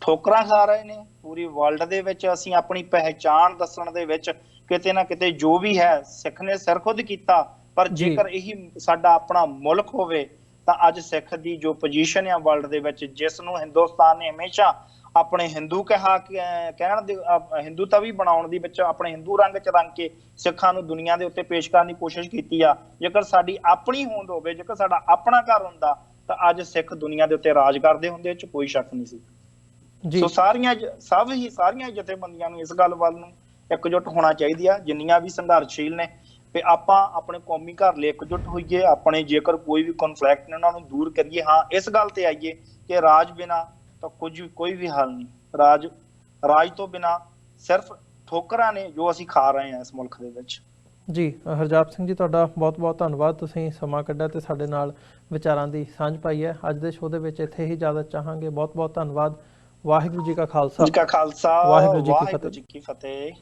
ਠੋਕਰਾਂ ਖਾ ਰਹੇ ਨੇ। ਪੂਰੀ ਵਰਲਡ ਦੇ ਵਿੱਚ ਅਸੀਂ ਆਪਣੀ ਪਹਿਚਾਣ ਦੱਸਣ ਦੇ ਵਿੱਚ ਕਿਤੇ ਨਾ ਕਿਤੇ ਜੋ ਵੀ ਹੈ ਸਿੱਖ ਨੇ ਸਿਰ ਖੁਦ ਕੀਤਾ। ਪਰ ਜੇਕਰ ਇਹੀ ਸਾਡਾ ਆਪਣਾ ਮੁਲਕ ਹੋਵੇ ਤਾਂ ਅੱਜ ਸਿੱਖ ਦੀ ਜੋ ਪੋਜੀਸ਼ਨ ਆ ਵਰਲਡ ਦੇ ਵਿੱਚ, ਜਿਸ ਨੂੰ ਹਿੰਦੁਸਤਾਨ ਨੇ ਹਮੇਸ਼ਾ ਆਪਣੇ ਹਿੰਦੂ ਕਹਿਣ ਦੇ ਹਿੰਦੂਤਾ ਵੀ ਬਣਾਉਣ ਦੀ ਵਿੱਚ ਆਪਣੇ ਹਿੰਦੂ ਰੰਗ ਚ ਰੰਗ ਕੇ ਸਿੱਖਾਂ ਨੂੰ ਦੁਨੀਆ ਦੇ ਉੱਤੇ ਪੇਸ਼ ਕਰਨ ਦੀ ਕੋਸ਼ਿਸ਼ ਕੀਤੀ ਆ। ਜੇਕਰ ਸਾਡੀ ਆਪਣੀ ਹੋਂਦ ਹੋਵੇ, ਜੇਕਰ ਸਾਡਾ ਆਪਣਾ ਘਰ ਹੁੰਦਾ ਤਾਂ ਅੱਜ ਸਿੱਖ ਦੁਨੀਆ ਦੇ ਉੱਤੇ ਰਾਜ ਕਰਦੇ ਹੁੰਦੇ, ਇਹ ਚ ਕੋਈ ਸ਼ੱਕ ਨਹੀਂ ਸੀ। ਸੋ ਸਾਰੀਆਂ ਜਥੇਬੰਦੀਆਂ ਨੂੰ ਇਸ ਗੱਲ ਵੱਲ ਨੂੰ ਇਕਜੁੱਟ ਹੋਣਾ ਚਾਹੀਦੀ ਆ, ਜਿੰਨੀਆਂ ਵੀ ਸੰਘਰਸ਼ੀਲ ਨੇ, ਤੇ ਆਪਾਂ ਆਪਣੇ ਕੌਮੀ ਘਰ ਲਈ ਇਕਜੁੱਟ ਹੋਈਏ। ਆਪਣੇ ਜੇਕਰ ਕੋਈ ਵੀ ਕਨਫਲਿਕਟ ਨੇ ਉਹਨਾਂ ਨੂੰ ਦੂਰ ਕਰੀਏ। ਹਾਂ, ਇਸ ਗੱਲ ਤੇ ਆਈਏ ਕਿ ਰਾਜ ਬਿਨਾਂ ਤਾਂ ਕੋਈ ਵੀ ਹੱਲ ਨਹੀਂ। ਰਾਜ ਤੋਂ ਬਿਨਾਂ ਸਿਰਫ ਠੋਕਰਾਂ ਨੇ ਜੋ ਅਸੀਂ ਖਾ ਰਹੇ ਹਾਂ ਇਸ ਮੁਲਕ ਦੇ ਵਿੱਚ। ਜੀ ਹਰਜਾਪ ਸਿੰਘ ਜੀ, ਤੁਹਾਡਾ ਬਹੁਤ ਬਹੁਤ ਧੰਨਵਾਦ, ਤੁਸੀਂ ਸਮਾਂ ਕੱਢਿਆ ਤੇ ਸਾਡੇ ਨਾਲ ਵਿਚਾਰਾਂ ਦੀ ਸਾਂਝ ਪਾਈ ਹੈ। ਅੱਜ ਦੇ ਸ਼ੋਅ ਦੇ ਵਿੱਚ ਇੱਥੇ ਹੀ ਇਜਾਜ਼ਤ ਚਾਹਾਂਗੇ। ਬਹੁਤ ਬਹੁਤ ਧੰਨਵਾਦ। ਵਾਹਿਗੁਰੂ ਜੀ ਕਾ ਖਾਲਸਾ, ਵਾਹਿਗੁਰੂ ਜੀ ਕੀ ਫਤਿਹ।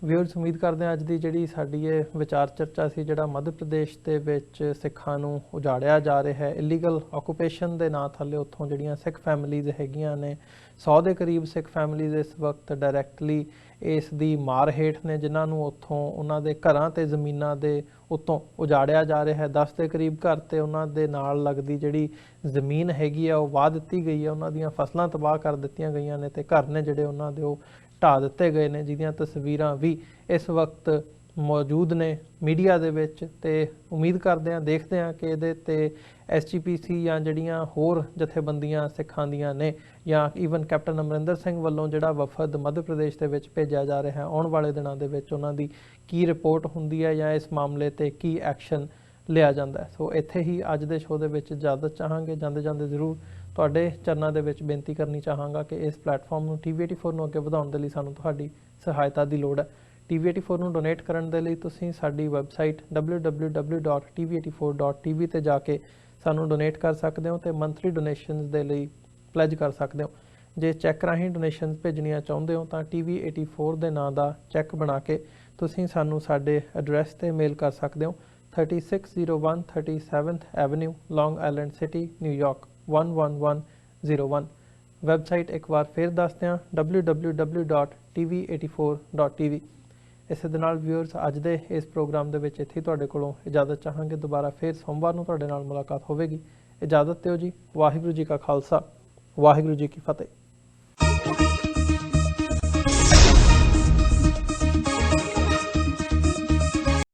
ਵਿਊਅਰਸ, ਉਮੀਦ ਕਰਦੇ ਹਾਂ ਅੱਜ ਦੀ ਜਿਹੜੀ ਸਾਡੀ ਇਹ ਵਿਚਾਰ ਚਰਚਾ ਸੀ, ਜਿਹੜਾ ਮੱਧ ਪ੍ਰਦੇਸ਼ ਦੇ ਵਿੱਚ ਸਿੱਖਾਂ ਨੂੰ ਉਜਾੜਿਆ ਜਾ ਰਿਹਾ ਹੈ ਇਲੀਗਲ ਆਕੂਪੇਸ਼ਨ ਦੇ ਨਾਂ ਥੱਲੇ, ਉੱਥੋਂ ਜਿਹੜੀਆਂ ਸਿੱਖ ਫੈਮਿਲੀਜ਼ ਹੈਗੀਆਂ ਨੇ 100 ਦੇ ਕਰੀਬ ਸਿੱਖ ਫੈਮਿਲੀਜ਼ ਇਸ ਵਕਤ ਡਾਇਰੈਕਟਲੀ ਇਸ ਦੀ ਮਾਰ ਹੇਠ ਨੇ, ਜਿਨ੍ਹਾਂ ਨੂੰ ਉੱਥੋਂ ਉਹਨਾਂ ਦੇ ਘਰਾਂ ਤੇ ਜ਼ਮੀਨਾਂ ਦੇ ਉੱਤੋਂ ਉਜਾੜਿਆ ਜਾ ਰਿਹਾ ਹੈ। 10 ਦੇ ਕਰੀਬ ਘਰ ਤੇ ਉਹਨਾਂ ਦੇ ਨਾਲ ਲੱਗਦੀ ਜਿਹੜੀ ਜ਼ਮੀਨ ਹੈਗੀ ਆ ਉਹ ਵਾਹ ਦਿੱਤੀ ਗਈ ਹੈ, ਉਹਨਾਂ ਦੀਆਂ ਫਸਲਾਂ ਤਬਾਹ ਕਰ ਦਿੱਤੀਆਂ ਗਈਆਂ ਨੇ ਤੇ ਘਰ ਨੇ ਜਿਹੜੇ ਉਹਨਾਂ ਦੇ ਉਹ ਢਾਹ ਦਿੱਤੇ ਗਏ ਨੇ, ਜਿਹਦੀਆਂ ਤਸਵੀਰਾਂ ਵੀ ਇਸ ਵਕਤ ਮੌਜੂਦ ਨੇ ਮੀਡੀਆ ਦੇ ਵਿੱਚ। ਤੇ ਉਮੀਦ ਕਰਦੇ ਹਾਂ, ਦੇਖਦੇ ਹਾਂ ਕਿ ਇਹਦੇ ਤੇ SGPC ਜਾਂ ਜਿਹੜੀਆਂ ਹੋਰ ਜਥੇਬੰਦੀਆਂ ਸਿੱਖਾਂ ਦੀਆਂ ਨੇ, ਜਾਂ ਈਵਨ ਕੈਪਟਨ ਅਮਰਿੰਦਰ ਸਿੰਘ ਵੱਲੋਂ ਜਿਹੜਾ ਵਫਦ ਮੱਧ ਪ੍ਰਦੇਸ਼ ਦੇ ਵਿੱਚ ਭੇਜਿਆ ਜਾ ਰਿਹਾ ਹੈ, ਆਉਣ ਵਾਲੇ ਦਿਨਾਂ ਦੇ ਵਿੱਚ ਉਹਨਾਂ ਦੀ ਕੀ ਰਿਪੋਰਟ ਹੁੰਦੀ ਹੈ ਜਾਂ ਇਸ ਮਾਮਲੇ ਤੇ ਕੀ ਐਕਸ਼ਨ ਲਿਆ ਜਾਂਦਾ ਹੈ। ਸੋ ਇੱਥੇ ਹੀ ਅੱਜ ਦੇ ਸ਼ੋਅ ਦੇ ਵਿੱਚ ਇਜਾਜ਼ਤ ਚਾਹਾਂਗੇ। ਜਾਂਦੇ ਜਾਂਦੇ ਜ਼ਰੂਰ ਤੁਹਾਡੇ ਚਰਨਾਂ ਦੇ ਵਿੱਚ ਬੇਨਤੀ ਕਰਨੀ ਚਾਹਾਂਗਾ ਕਿ ਇਸ ਪਲੇਟਫਾਰਮ ਨੂੰ TV84 ਨੂੰ ਅੱਗੇ ਵਧਾਉਣ ਦੇ ਲਈ ਸਾਨੂੰ ਤੁਹਾਡੀ ਸਹਾਇਤਾ ਦੀ ਲੋੜ ਹੈ। TV84 ਨੂੰ ਡੋਨੇਟ ਕਰਨ ਦੇ ਲਈ ਤੁਸੀਂ ਸਾਡੀ ਵੈਬਸਾਈਟ www.tv84.tv ਤੇ ਜਾ ਕੇ ਸਾਨੂੰ ਡੋਨੇਟ ਕਰ ਸਕਦੇ ਹੋ ਤੇ ਮੰਥਲੀ ਡੋਨੇਸ਼ਨਸ ਦੇ ਲਈ ਪਲੇਜ ਕਰ ਸਕਦੇ ਹੋ। ਜੇ ਚੈੱਕ ਰਾਹੀਂ ਡੋਨੇਸ਼ਨਸ ਭੇਜਣੀਆਂ ਚਾਹੁੰਦੇ ਹੋ ਤਾਂ TV84 ਦੇ ਨਾਂ ਦਾ ਚੈੱਕ ਬਣਾ ਕੇ ਤੁਸੀਂ ਸਾਨੂੰ ਸਾਡੇ ਐਡਰੈਸ ਤੇ ਮੇਲ ਕਰ ਸਕਦੇ ਹੋ 3601 37th ਐਵਨਿਊ ਲੌਂਗ ਆਈਲੈਂਡ ਸਿਟੀ ਨਿਊਯਾਰਕ 11101। ਵੈਬਸਾਈਟ ਇੱਕ ਵਾਰ ਫਿਰ ਦੱਸਦੇ ਹਾਂ www.tv84.tv। ਇਸੇ ਦੇ ਨਾਲ ਵਿਊਅਰਸ ਅੱਜ ਦੇ ਇਸ ਪ੍ਰੋਗਰਾਮ ਦੇ ਵਿੱਚ ਇੱਥੇ ਤੁਹਾਡੇ ਕੋਲੋਂ ਇਜਾਜ਼ਤ ਚਾਹਾਂਗੇ। ਦੁਬਾਰਾ ਫਿਰ ਸੋਮਵਾਰ ਨੂੰ ਤੁਹਾਡੇ ਨਾਲ ਮੁਲਾਕਾਤ ਹੋਵੇਗੀ। ਇਜਾਜ਼ਤ ਦਿਓ ਜੀ। ਵਾਹਿਗੁਰੂ ਜੀ ਕਾ ਖਾਲਸਾ, ਵਾਹਿਗੁਰੂ ਜੀ ਕੀ ਫਤਿਹ।